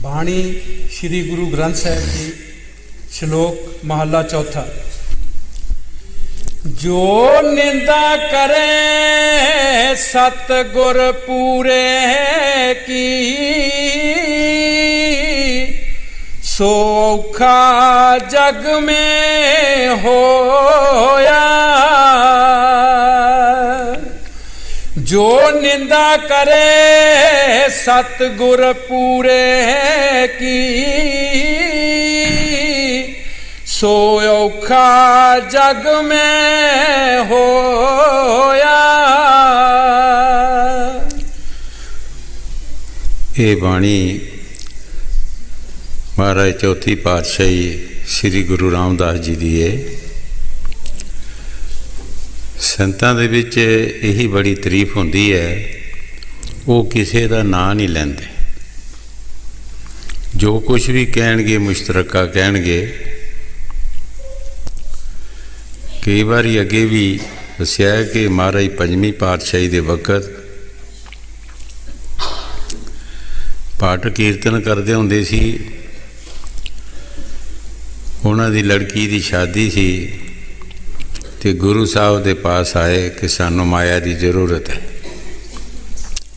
ਬਾਣੀ श्री गुरु ग्रंथ साहिब जी श्लोक महला चौथा। जो निंदा करे सतगुर पूरे की, सो औखा जग में होया। जो निंदा करे सतगुर पूरे की, सो औखा जग में होया। ये बाणी महाराज चौथी पातशाही श्री गुरु रामदास जी दी है। संतां दे विच यही बड़ी तारीफ होंदी है, वो किसी का नां नहीं लैंदे। जो कुछ भी कहणगे मुश्तरका कहणगे। कई बार अगे भी दस्या कि महाराज पंजवीं पातशाही दे वक्त पाठ कीर्तन करते होंदे सी। उन्हां दी लड़की दी शादी सी ते गुरु साहब दे पास आए कि सानू माया की जरूरत है।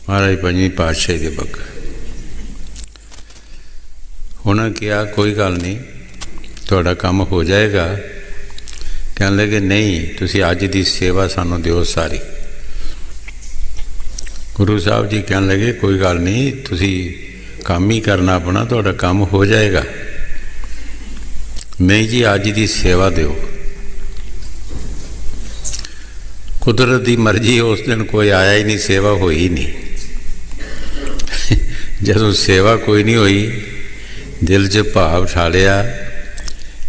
महाराज पंजवीं पातशाही दे वक्त उन्हें कहा कोई गल नहीं, तुहाडा काम हो जाएगा। कहने लगे नहीं, तुसी अज की सेवा सानू दिओ सारी। गुरु साहब जी कहने लगे कोई गल नहीं, तुसी काम ही करना अपना, तुहाडा काम हो जाएगा। नहीं जी, अज की सेवा दिओ। कुदरत की मर्जी, उस दिन कोई आया ही नहीं, सेवा हुई ही नहीं। जदों सेवा कोई नहीं हुई, दिल च भाव ठा लिया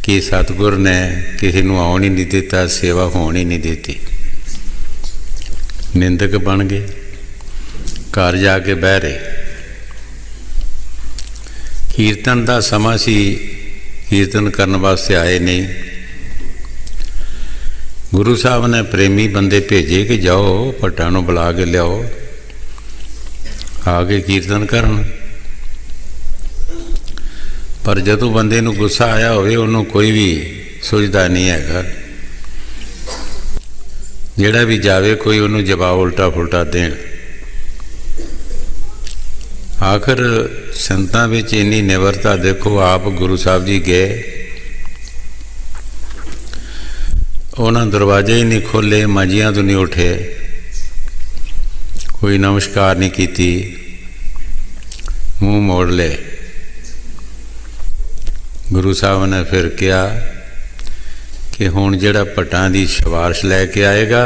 कि सतगुर ने किसी को आउण ही नहीं दिता, सेवा होने ही नहीं देती। निंदक बन गए, घर जाके बह रहे। कीर्तन का समा सी, कीर्तन करने वास्ते आए नहीं। गुरु साहब ने प्रेमी बंदे भेजे कि जाओ भट्टां नूं बुला के लियाओ, आके कीर्तन करन। पर जदों बंदे नूं गुस्सा आया होवे, उन्होंने कोई भी सुझदा नहीं हैगा। जिहड़ा भी जावे कोई उन्होंने जवाब उल्टा फुलटा देण। आखिर संतां विच इन्नी निवरता देखो। आप गुरु साहब जी गए, उन्होंने दरवाजे ही नहीं खोले, माजियां तो नहीं उठे, कोई नमस्कार नहीं की, मुँह मोड़ ले। गुरु साहब ने फिर कहा कि हुण जिहड़ा भट्टां दी सिफारिश लैके आएगा,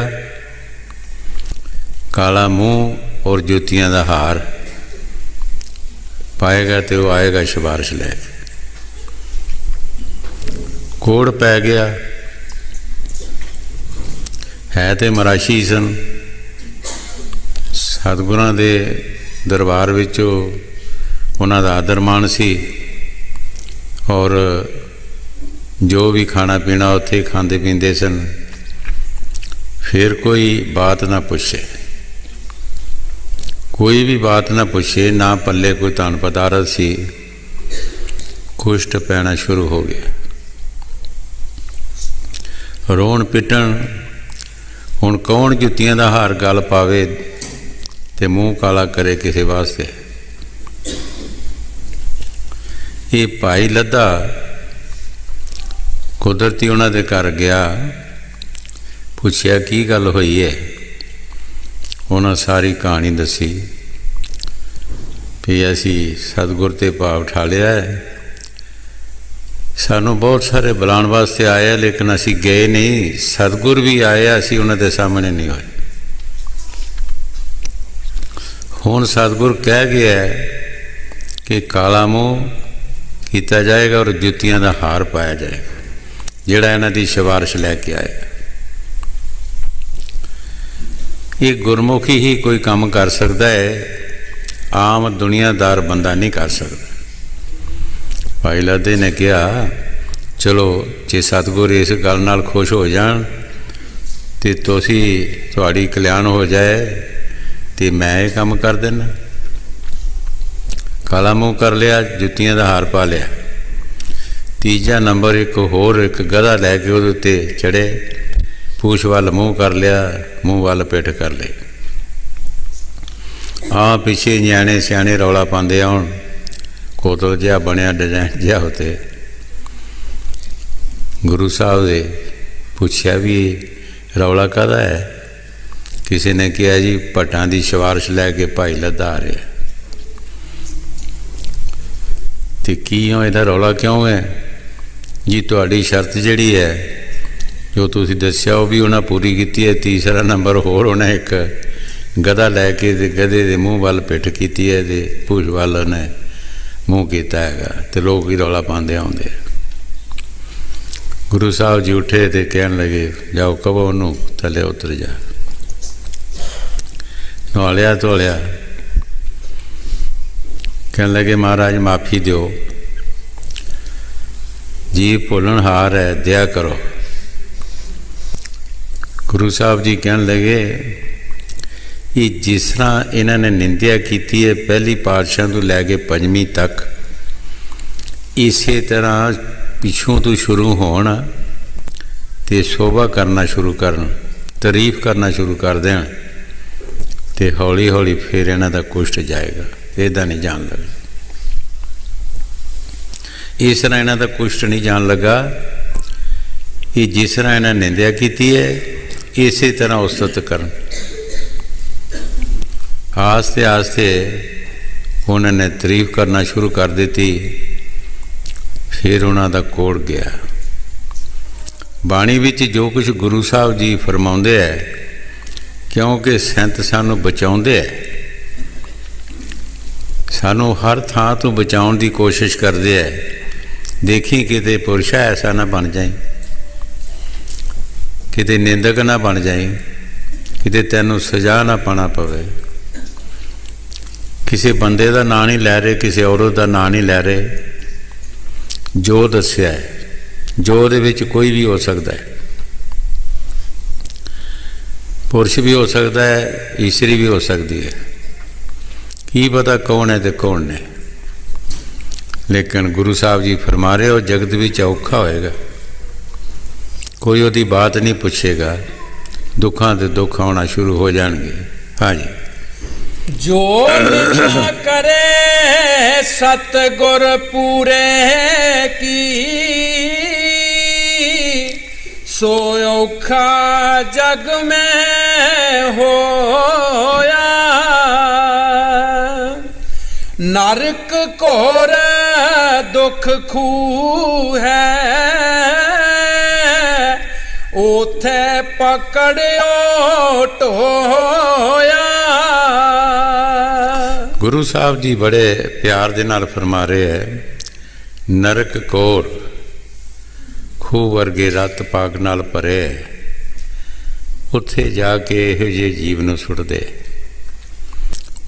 काला मूँह और जुतियां दा हार पाएगा तो वह आएगा सिफारिश लैके। कोड़ पै गया। है तो मराशी सन, सतगुरां दे दरबार विचों उन्हां दा आदर मान सी, और जो भी खाना पीना उत्थे खांदे पींदे सन। फिर कोई बात ना पूछे, कोई भी बात ना पूछे, ना पल्ले कोई धन पदारथ सी। कुष्ट पैना शुरू हो गया, रोण पिटन। हुण कौन जुत्तियां दा हार गल पावे ते मूँह काला करे किसी वास्ते। ये भाई लद्दा कुदरती उन्हां दे घर गया, पुछया की गल होई है। उन्हां सारी कहानी दसी भी असी सतगुर ते भाव ठा लिया है, सानू बहुत सारे बुलाने वास्ते आए, लेकिन असी गए नहीं। सतगुर भी आए, असी उन्होंने सामने नहीं होए। हुण सतगुर कह गया कि काला मूँह किया जाएगा और जुतियां का हार पाया जाएगा, जिहड़ा इन्हां दी सिफारिश लैके आएगा। ये गुरमुखी ही कोई काम कर सकता है, आम दुनियादार बंदा नहीं कर सकता। भाई लादे ने कहा चलो जे सतगुर इस गल नाल खुश हो जान तो तुसी तुहाड़ी कल्याण हो जाए तो मैं ये काम कर देना। ਕਾਲਾ ਮੂੰਹ ਕਰ ਲਿਆ, ਜੁੱਤੀਆਂ ਦਾ ਹਾਰ ਪਾ ਲਿਆ। ਤੀਜਾ ਨੰਬਰ ਇੱਕ ਹੋਰ ਇੱਕ ਗਧਾ ਲੈ ਕੇ ਉਹਦੇ ਉੱਤੇ ਚੜ੍ਹੇ, ਪੂਛ ਵੱਲ ਮੂੰਹ ਕਰ ਲਿਆ, ਮੂੰਹ ਵੱਲ ਪਿੱਠ ਕਰ ਲਈ। ਪਿੱਛੇ ਨਿਆਣੇ ਸਿਆਣੇ ਰੌਲਾ ਪਾਉਂਦੇ ਆਉਣ, ਕੋਤਲ ਜਿਹਾ ਬਣਿਆ ਡਿਜ਼ਾਈਨ ਜਿਹਾ ਉੱਤੇ। ਗੁਰੂ ਸਾਹਿਬ ਦੇ ਪੁੱਛਿਆ ਵੀ ਰੌਲਾ ਕਾਹਦਾ ਹੈ? ਕਿਸੇ ਨੇ ਕਿਹਾ ਜੀ ਭੱਟਾਂ ਦੀ ਸਿਫਾਰਿਸ਼ ਲੈ ਕੇ ਭਾਈ ਲੱਦਾ ਆ ਰਿਹਾ। ਤੇ ਕੀ ਹੋ ਇਹਦਾ ਰੌਲਾ ਕਿਉਂ ਹੈ? ਜੀ ਤੁਹਾਡੀ ਸ਼ਰਤ ਜਿਹੜੀ ਹੈ ਜੋ ਤੁਸੀਂ ਦੱਸਿਆ ਉਹ ਵੀ ਉਹਨਾਂ ਪੂਰੀ ਕੀਤੀ ਹੈ। ਤੀਸਰਾ ਨੰਬਰ ਹੋਰ ਉਹਨੇ ਇੱਕ ਗਧਾ ਲੈ ਕੇ ਤੇ ਗਧੇ ਦੇ ਮੂੰਹ ਵੱਲ ਪਿੱਠ ਕੀਤੀ ਹੈ ਤੇ ਪੂਛ ਵੱਲ ਉਹਨੇ ਮੂੰਹ ਕੀਤਾ ਹੈਗਾ, ਤੇ ਲੋਕ ਵੀ ਰੌਲਾ ਪਾਉਂਦੇ ਆਉਂਦੇ। ਗੁਰੂ ਸਾਹਿਬ ਜੀ ਉੱਠੇ ਤੇ ਕਹਿਣ ਲੱਗੇ, ਜਾਓ ਕਹੋ ਉਹਨੂੰ ਥੱਲੇ ਉਤਰ ਜਾ। ਨਵਾਲਿਆ ਧੋਲਿਆ, ਕਹਿਣ ਲੱਗੇ ਮਹਾਰਾਜ ਮਾਫੀ ਦਿਓ ਜੀ, ਭੁੱਲਣਹਾਰ ਹੈ, ਦਇਆ ਕਰੋ। ਗੁਰੂ ਸਾਹਿਬ ਜੀ ਕਹਿਣ ਲੱਗੇ ਇਹ ਜਿਸ ਤਰ੍ਹਾਂ ਇਹਨਾਂ ਨੇ ਨਿੰਦਿਆ ਕੀਤੀ ਹੈ ਪਹਿਲੀ ਪਾਤਸ਼ਾਹ ਤੋਂ ਲੈ ਕੇ ਪੰਜਵੀਂ ਤੱਕ, ਇਸੇ ਤਰ੍ਹਾਂ ਪਿੱਛੋਂ ਤੋਂ ਸ਼ੁਰੂ ਹੋਣ ਤੇ ਸ਼ੋਭਾ ਕਰਨਾ ਸ਼ੁਰੂ ਕਰਨ, ਤਾਰੀਫ ਕਰਨਾ ਸ਼ੁਰੂ ਕਰ ਦੇਣ, ਤੇ ਹੌਲੀ ਹੌਲੀ ਫਿਰ ਇਹਨਾਂ ਦਾ ਕੁਸ਼ਟ ਜਾਏਗਾ। ਇੱਦਾਂ ਨਹੀਂ ਜਾਣ ਲੱਗਾ, ਇਸ ਤਰ੍ਹਾਂ ਇਹਨਾਂ ਦਾ ਕੁਸ਼ਟ ਨਹੀਂ ਜਾਣ ਲੱਗਾ। ਇਹ ਜਿਸ ਤਰ੍ਹਾਂ ਇਹਨਾਂ ਨਿੰਦਿਆ ਕੀਤੀ ਹੈ ਇਸੇ ਤਰ੍ਹਾਂ ਉਸਤਤ ਕਰਨ। ਆਸਤੇ ਆਸਤੇ ਉਹਨਾਂ ਨੇ ਤਾਰੀਫ ਕਰਨਾ ਸ਼ੁਰੂ ਕਰ ਦਿੱਤੀ। ਫਿਰ ਉਹਨਾਂ ਦਾ ਕੋੜ ਗਿਆ। ਬਾਣੀ ਵਿੱਚ ਜੋ ਕੁਝ ਗੁਰੂ ਸਾਹਿਬ ਜੀ ਫਰਮਾਉਂਦੇ ਹੈ, ਕਿਉਂਕਿ ਸੰਤ ਸਾਨੂੰ ਬਚਾਉਂਦੇ ਹੈ, ਸਾਨੂੰ ਹਰ ਥਾਂ ਤੋਂ ਬਚਾਉਣ ਦੀ ਕੋਸ਼ਿਸ਼ ਕਰਦੇ ਹੈ। ਦੇਖੀ ਕਿਤੇ ਪੁਰਸ਼ਾ ਐਸਾ ਨਾ ਬਣ ਜਾਏ, ਕਿਤੇ ਨਿੰਦਕ ਨਾ ਬਣ ਜਾਏ, ਕਿਤੇ ਤੈਨੂੰ ਸਜ਼ਾ ਨਾ ਪਾਉਣਾ ਪਵੇ। ਕਿਸੇ ਬੰਦੇ ਦਾ ਨਾਂ ਨਹੀਂ ਲੈ ਰਹੇ, ਕਿਸੇ ਔਰਤ ਦਾ ਨਾਂ ਨਹੀਂ ਲੈ ਰਹੇ। ਜੋ ਦੱਸਿਆ ਹੈ, ਜੋ ਉਹਦੇ ਵਿੱਚ ਕੋਈ ਵੀ ਹੋ ਸਕਦਾ ਹੈ, ਪੁਰਸ਼ ਵੀ ਹੋ ਸਕਦਾ ਹੈ, ਇਸਤਰੀ ਵੀ ਹੋ ਸਕਦੀ ਹੈ। ਕੀ ਪਤਾ ਕੌਣ ਹੈ ਤੇ ਕੌਣ ਨਹੀਂ। ਲੇਕਿਨ ਗੁਰੂ ਸਾਹਿਬ ਜੀ ਫਰਮਾ ਰਹੇ ਹੋ ਜਗਤ ਵਿੱਚ ਔਖਾ ਹੋਏਗਾ, ਕੋਈ ਉਹਦੀ ਬਾਤ ਨਹੀਂ ਪੁੱਛੇਗਾ, ਦੁੱਖਾਂ ਦੇ ਦੁੱਖ ਆਉਣਾ ਸ਼ੁਰੂ ਹੋ ਜਾਣਗੇ। ਹਾਂਜੀ, ਜੋ ਨਿੰਦਾ ਕਰੇ ਸਤਿਗੁਰ ਪੂਰੇ ਕੀ, ਸੋ ਔਖਾ ਜਗ ਮੈਂ ਹੋਇਆ। ਨਰਕ ਘੋਰ ਦੁੱਖ ਖੂਹ ਹੈ, ਉਥੇ ਪਕੜਿਓ ਢੋਇਆ। ਗੁਰੂ ਸਾਹਿਬ ਜੀ ਬੜੇ ਪਿਆਰ ਦੇ ਨਾਲ ਫਰਮਾ ਰਹੇ ਹੈ, ਨਰਕ ਕੋਰ ਖੂਹ ਵਰਗੇ ਰਤ ਪਾਕ ਨਾਲ ਭਰੇ, ਉੱਥੇ ਜਾ ਕੇ ਇਹੋ ਜਿਹੇ ਜੀਵ ਨੂੰ ਸੁੱਟਦੇ।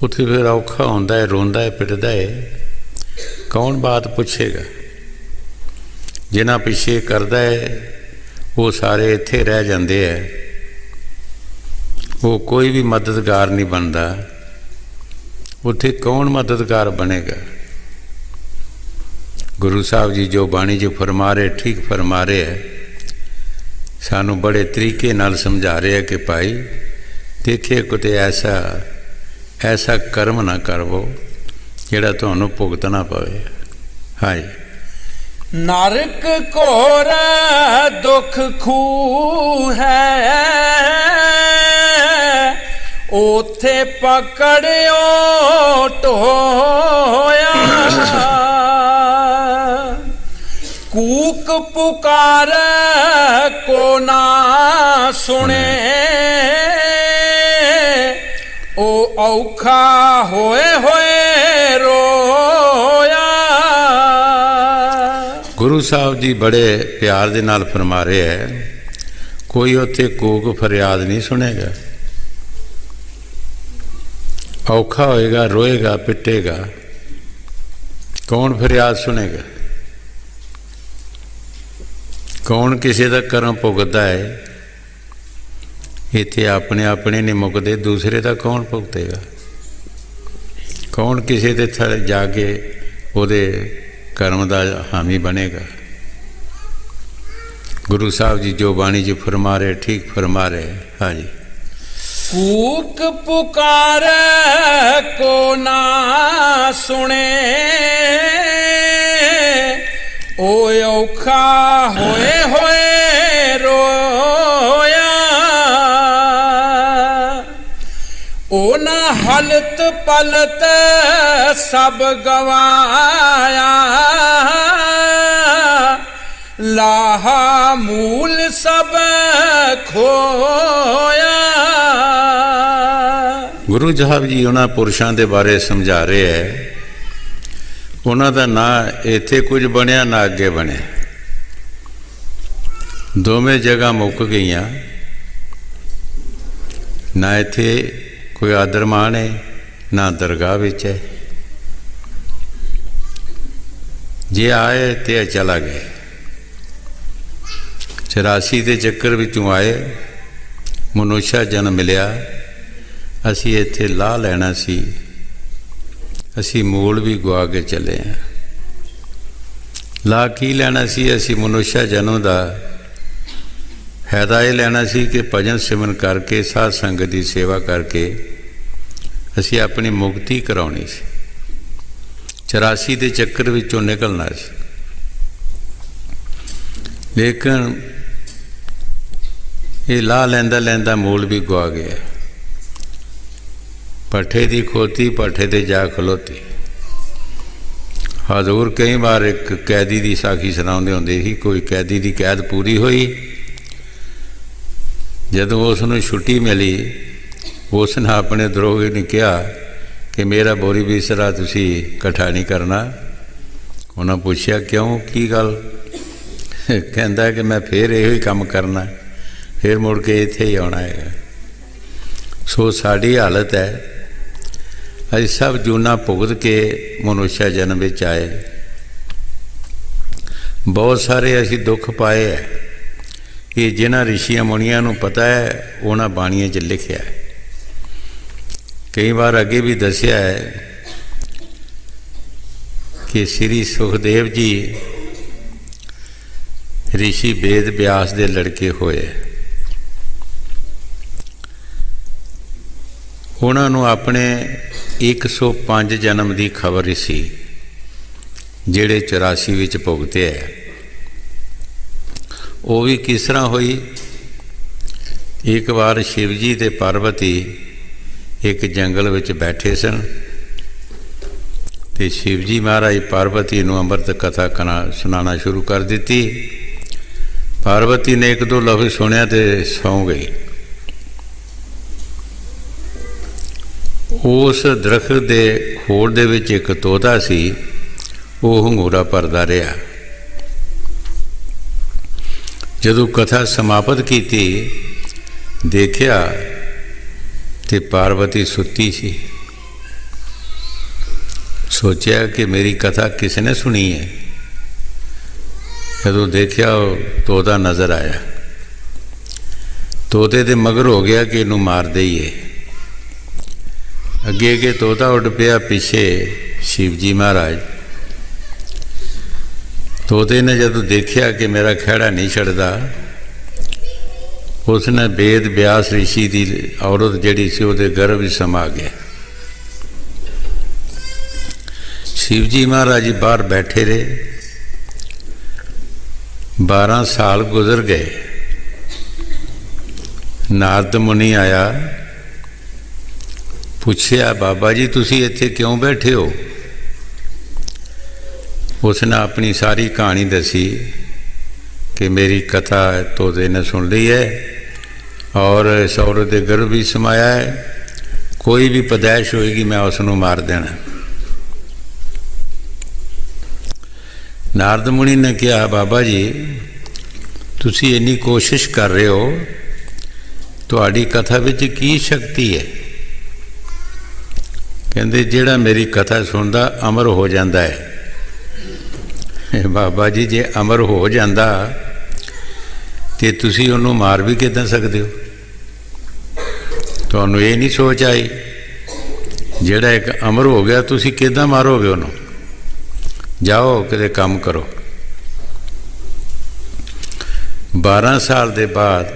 ਉੱਥੇ ਫਿਰ ਔਖਾ ਹੁੰਦਾ ਹੈ, ਰੋਂਦਾ ਹੈ, ਪਿੱਟਦਾ ਹੈ। ਕੌਣ ਬਾਤ ਪੁੱਛੇਗਾ? ਜਿਨ੍ਹਾਂ ਪਿੱਛੇ ਕਰਦਾ ਹੈ ਉਹ ਸਾਰੇ ਇੱਥੇ ਰਹਿ ਜਾਂਦੇ ਹੈ, ਉਹ ਕੋਈ ਵੀ ਮਦਦਗਾਰ ਨਹੀਂ ਬਣਦਾ। ਉੱਥੇ ਕੌਣ ਮਦਦਗਾਰ ਬਣੇਗਾ? ਗੁਰੂ ਸਾਹਿਬ ਜੀ ਜੋ ਬਾਣੀ 'ਚ ਫਰਮਾ ਰਹੇ ਠੀਕ ਫਰਮਾ ਰਹੇ ਹੈ, ਸਾਨੂੰ ਬੜੇ ਤਰੀਕੇ ਨਾਲ ਸਮਝਾ ਰਹੇ ਹੈ ਕਿ ਭਾਈ ਦੇਖੇ ਕਿਤੇ ਐਸਾ ਕਰਮ ਨਾ ਕਰਵੋ ਜਿਹੜਾ ਤੁਹਾਨੂੰ ਭੁਗਤਣਾ ਪਵੇ। ਹਾਂਜੀ, ਨਰਕ ਘੋਰ ਦੁੱਖ ਖੂਹ ਹੈ, ਉਥੇ ਪਕੜਿਓ ਢੋਇਆ। ਕੂਕ ਪੁਕਾਰ ਕੋ ਨਾ ਸੁਣੇ, ਉਹ ਔਖਾ ਹੋਏ ਹੋਏ ਰੋਇਆ। ਗੁਰੂ ਸਾਹਿਬ ਜੀ ਬੜੇ ਪਿਆਰ ਦੇ ਨਾਲ ਫਰਮਾ ਰਹੇ ਹੈ, ਕੋਈ ਉੱਥੇ ਕੂਕ ਫਰਿਆਦ ਨਹੀਂ ਸੁਣੇਗਾ। ਔਖਾ ਹੋਏਗਾ, ਰੋਏਗਾ, ਪਿੱਟੇਗਾ, ਕੌਣ ਫਰਿਆਦ ਸੁਣੇਗਾ? ਕੌਣ ਕਿਸੇ ਦਾ ਕਰਮ ਭੁਗਤਦਾ ਹੈ? ਇੱਥੇ ਆਪਣੇ ਆਪਣੇ ਨਹੀਂ ਮੁੱਕਦੇ, ਦੂਸਰੇ ਦਾ ਕੌਣ ਭੁਗਤੇਗਾ? ਕੌਣ ਕਿਸੇ ਦੇ ਥੱਲੇ ਜਾ ਕੇ ਉਹਦੇ ਕਰਮ ਦਾ ਹਾਮੀ ਬਣੇਗਾ। ਗੁਰੂ ਸਾਹਿਬ ਜੀ ਜੋ ਬਾਣੀ 'ਚ ਫਰਮਾ ਰਹੇ ਠੀਕ ਫਰਮਾ ਰਹੇ। ਹਾਂਜੀ। ਕੂਕ ਪੁਕਾਰੇ ਕੋ ਨਾ ਸੁਣੇ, ਓਏ ਔਖਾ ਹੋਏ ਹੋਏ ਰੋਇਆ, ਓ ਨਾ ਹਲਤ ਪਲਤ ਸਭ ਗਵਾਇਆ, ਲਾਹਾ ਮੂਲ ਸਭ ਖੋਇਆ। ਗੁਰੂ ਸਾਹਿਬ ਜੀ ਉਹਨਾਂ ਪੁਰਸ਼ਾਂ ਦੇ ਬਾਰੇ ਸਮਝਾ ਰਹੇ ਹੈ, ਉਹਨਾਂ ਦਾ ਨਾ ਇੱਥੇ ਕੁਝ ਬਣਿਆ ਨਾ ਅੱਗੇ ਬਣਿਆ, ਦੋਵੇਂ ਜਗ੍ਹਾ ਮੁੱਕ ਗਈਆਂ। ਨਾ ਇੱਥੇ ਕੋਈ ਆਦਰ ਮਾਣ ਹੈ ਨਾ ਦਰਗਾਹ ਵਿੱਚ ਹੈ। ਜੇ ਆਏ ਤੇ ਚਲਾ ਗਏ। 84 ਦੇ ਚੱਕਰ ਵਿੱਚੋਂ ਆਏ, ਮਨੁੱਖਾ ਜਨਮ ਮਿਲਿਆ, ਅਸੀਂ ਇੱਥੇ ਲਾਹ ਲੈਣਾ ਸੀ, ਅਸੀਂ ਮੂਲ ਵੀ ਗੁਆ ਕੇ ਚੱਲੇ ਹਾਂ। ਲਾਹ ਕੀ ਲੈਣਾ ਸੀ? ਅਸੀਂ ਮਨੁੱਖਾ ਜਨਮ ਦਾ ਫਾਇਦਾ ਇਹ ਲੈਣਾ ਸੀ ਕਿ ਭਜਨ ਸਿਮਰਨ ਕਰਕੇ ਸਾਧ ਸੰਗਤ ਦੀ ਸੇਵਾ ਕਰਕੇ ਅਸੀਂ ਆਪਣੀ ਮੁਕਤੀ ਕਰਾਉਣੀ ਸੀ। 84 ਦੇ ਚੱਕਰ ਵਿੱਚੋਂ ਨਿਕਲਣਾ ਸੀ। ਲੇਕਿਨ ਇਹ ਲਾਹ ਲੈਂਦਾ ਲੈਂਦਾ ਮੂਲ ਵੀ ਗੁਆ ਗਿਆ। ਪੱਠੇ ਦੀ ਖੋਤੀ ਪੱਠੇ 'ਤੇ ਜਾ ਖਲੋਤੀ। ਹਜ਼ੂਰ ਕਈ ਵਾਰ ਇੱਕ ਕੈਦੀ ਦੀ ਸਾਖੀ ਸੁਣਾਉਂਦੇ ਹੁੰਦੇ ਸੀ। ਕੋਈ ਕੈਦੀ ਦੀ ਕੈਦ ਪੂਰੀ ਹੋਈ, ਜਦੋਂ ਉਸ ਨੂੰ ਛੁੱਟੀ ਮਿਲੀ, ਉਸ ਨੇ ਆਪਣੇ ਦਰੋਗੀ ਨੇ ਕਿਹਾ ਕਿ ਮੇਰਾ ਬੋਰੀ ਬਿਸਤਰਾ ਤੁਸੀਂ ਇਕੱਠਾ ਨਹੀਂ ਕਰਨਾ। ਉਹਨਾਂ ਪੁੱਛਿਆ ਕਿਉਂ, ਕੀ ਗੱਲ? ਕਹਿੰਦਾ ਕਿ ਮੈਂ ਫਿਰ ਇਹੋ ਹੀ ਕੰਮ ਕਰਨਾ, ਫਿਰ ਮੁੜ ਕੇ ਇੱਥੇ ਹੀ ਆਉਣਾ ਹੈਗਾ। ਸੋ ਸਾਡੀ ਹਾਲਤ ਹੈ, ਅਸੀਂ ਸਭ ਜੂਨਾ ਭੁਗਤ ਕੇ ਮਨੁੱਖਾ ਜਨਮ ਵਿੱਚ ਆਏ। ਬਹੁਤ ਸਾਰੇ ਅਸੀਂ ਦੁੱਖ ਪਾਏ ਹੈ। ਇਹ ਜਿਨ੍ਹਾਂ ਰਿਸ਼ੀਆਂ ਮੁਨੀਆਂ ਨੂੰ ਪਤਾ ਹੈ, ਉਹਨਾਂ ਬਾਣੀਆਂ 'ਚ ਲਿਖਿਆ ਹੈ। ਕਈ ਵਾਰ ਅੱਗੇ ਵੀ ਦੱਸਿਆ ਹੈ ਕਿ ਸ੍ਰੀ ਸੁਖਦੇਵ ਜੀ ਰਿਸ਼ੀ ਵੇਦ ਵਿਆਸ ਦੇ ਲੜਕੇ ਹੋਏ। ਉਹਨਾਂ ਨੂੰ ਆਪਣੇ 105 ਜਨਮ ਦੀ ਖਬਰ ਸੀ, ਜਿਹੜੇ 84 ਵਿੱਚ ਭੁਗਤੇ ਹੈ। ਉਹ ਵੀ ਕਿਸ ਤਰ੍ਹਾਂ ਹੋਈ? ਇੱਕ ਵਾਰ ਸ਼ਿਵ ਜੀ ਤੇ ਪਾਰਵਤੀ ਇੱਕ ਜੰਗਲ ਵਿੱਚ ਬੈਠੇ ਸਨ ਤੇ ਸ਼ਿਵ ਜੀ ਮਹਾਰਾਜ ਪਾਰਵਤੀ ਨੂੰ ਅੰਮ੍ਰਿਤ ਕਥਾ ਸੁਣਾਉਣਾ ਸ਼ੁਰੂ ਕਰ ਦਿੱਤੀ। ਪਾਰਵਤੀ ਨੇ ਇੱਕ ਦੋ ਲਫ਼ਜ਼ ਸੁਣਿਆ ਤੇ ਸੌਂ ਗਈ। ਉਸ ਦਰਖਤ ਦੇ ਖੋੜ ਦੇ ਵਿੱਚ ਇੱਕ ਤੋਤਾ ਸੀ, ਉਹ ਹੰਗੂਰਾ ਭਰਦਾ ਰਿਹਾ। ਜਦੋਂ ਕਥਾ ਸਮਾਪਤ ਕੀਤੀ, ਦੇਖਿਆ ਤੇ ਪਾਰਵਤੀ ਸੁੱਤੀ ਸੀ। ਸੋਚਿਆ ਕਿ ਮੇਰੀ ਕਥਾ ਕਿਸ ਨੇ ਸੁਣੀ ਹੈ। ਜਦੋਂ ਦੇਖਿਆ ਉਹ ਤੋਤਾ ਨਜ਼ਰ ਆਇਆ। ਤੋਤੇ ਦੇ ਮਗਰ ਹੋ ਗਿਆ ਕਿ ਇਹਨੂੰ ਮਾਰ ਦਈਏ। ਅੱਗੇ ਅੱਗੇ ਤੋਤਾ ਉੱਡ ਪਿਆ, ਪਿੱਛੇ ਸ਼ਿਵ ਜੀ ਮਹਾਰਾਜ। ਤੋਤੇ ਨੇ ਜਦੋਂ ਦੇਖਿਆ ਕਿ ਮੇਰਾ ਖਹਿੜਾ ਨਹੀਂ ਛੱਡਦਾ, ਉਸਨੇ ਵੇਦ ਵਿਆਸ ਰਿਸ਼ੀ ਦੀ ਔਰਤ ਜਿਹੜੀ ਸੀ ਉਹਦੇ ਗਰਭ ਵਿੱਚ ਸਮਾ ਗਿਆ। ਸ਼ਿਵ ਜੀ ਮਹਾਰਾਜ ਬਾਹਰ ਬੈਠੇ ਰਹੇ। 12 ਸਾਲ ਗੁਜ਼ਰ ਗਏ। ਨਾਰਦ ਮੁਨੀ ਆਇਆ, ਪੁੱਛਿਆ ਬਾਬਾ ਜੀ ਤੁਸੀਂ ਇੱਥੇ ਕਿਉਂ ਬੈਠੇ ਹੋ? ਉਸਨੇ ਆਪਣੀ ਸਾਰੀ ਕਹਾਣੀ ਦੱਸੀ ਕਿ ਮੇਰੀ ਕਥਾ ਤੋਤੇ ਨੇ ਸੁਣ ਲਈ ਹੈ ਔਰ ਇਸ ਔਰਤ ਦੇ ਗਰਭ ਵੀ ਸਮਾਇਆ ਹੈ। ਕੋਈ ਵੀ ਪੈਦਾਇਸ਼ ਹੋਏਗੀ ਮੈਂ ਉਸ ਨੂੰ ਮਾਰ ਦੇਣਾ। ਨਾਰਦ ਮੁਨੀ ਨੇ ਕਿਹਾ ਬਾਬਾ ਜੀ ਤੁਸੀਂ ਇੰਨੀ ਕੋਸ਼ਿਸ਼ ਕਰ ਰਹੇ ਹੋ, ਤੁਹਾਡੀ ਕਥਾ ਵਿੱਚ ਕੀ ਸ਼ਕਤੀ ਹੈ? ਕਹਿੰਦੇ ਜਿਹੜਾ ਮੇਰੀ ਕਥਾ ਸੁਣਦਾ ਅਮਰ ਹੋ ਜਾਂਦਾ ਹੈ। ਬਾਬਾ ਜੀ ਜੇ ਅਮਰ ਹੋ ਜਾਂਦਾ ਤੇ ਤੁਸੀਂ ਉਹਨੂੰ ਮਾਰ ਵੀ ਕਿੱਦਾਂ ਸਕਦੇ ਹੋ? ਤੁਹਾਨੂੰ ਇਹ ਨਹੀਂ ਸੋਚ ਆਈ ਜਿਹੜਾ ਇੱਕ ਅਮਰ ਹੋ ਗਿਆ, ਤੁਸੀਂ ਕਿੱਦਾਂ ਮਾਰੋਗੇ ਉਹਨੂੰ? ਜਾਓ ਕਿਤੇ ਕੰਮ ਕਰੋ। 12 ਸਾਲ ਦੇ ਬਾਅਦ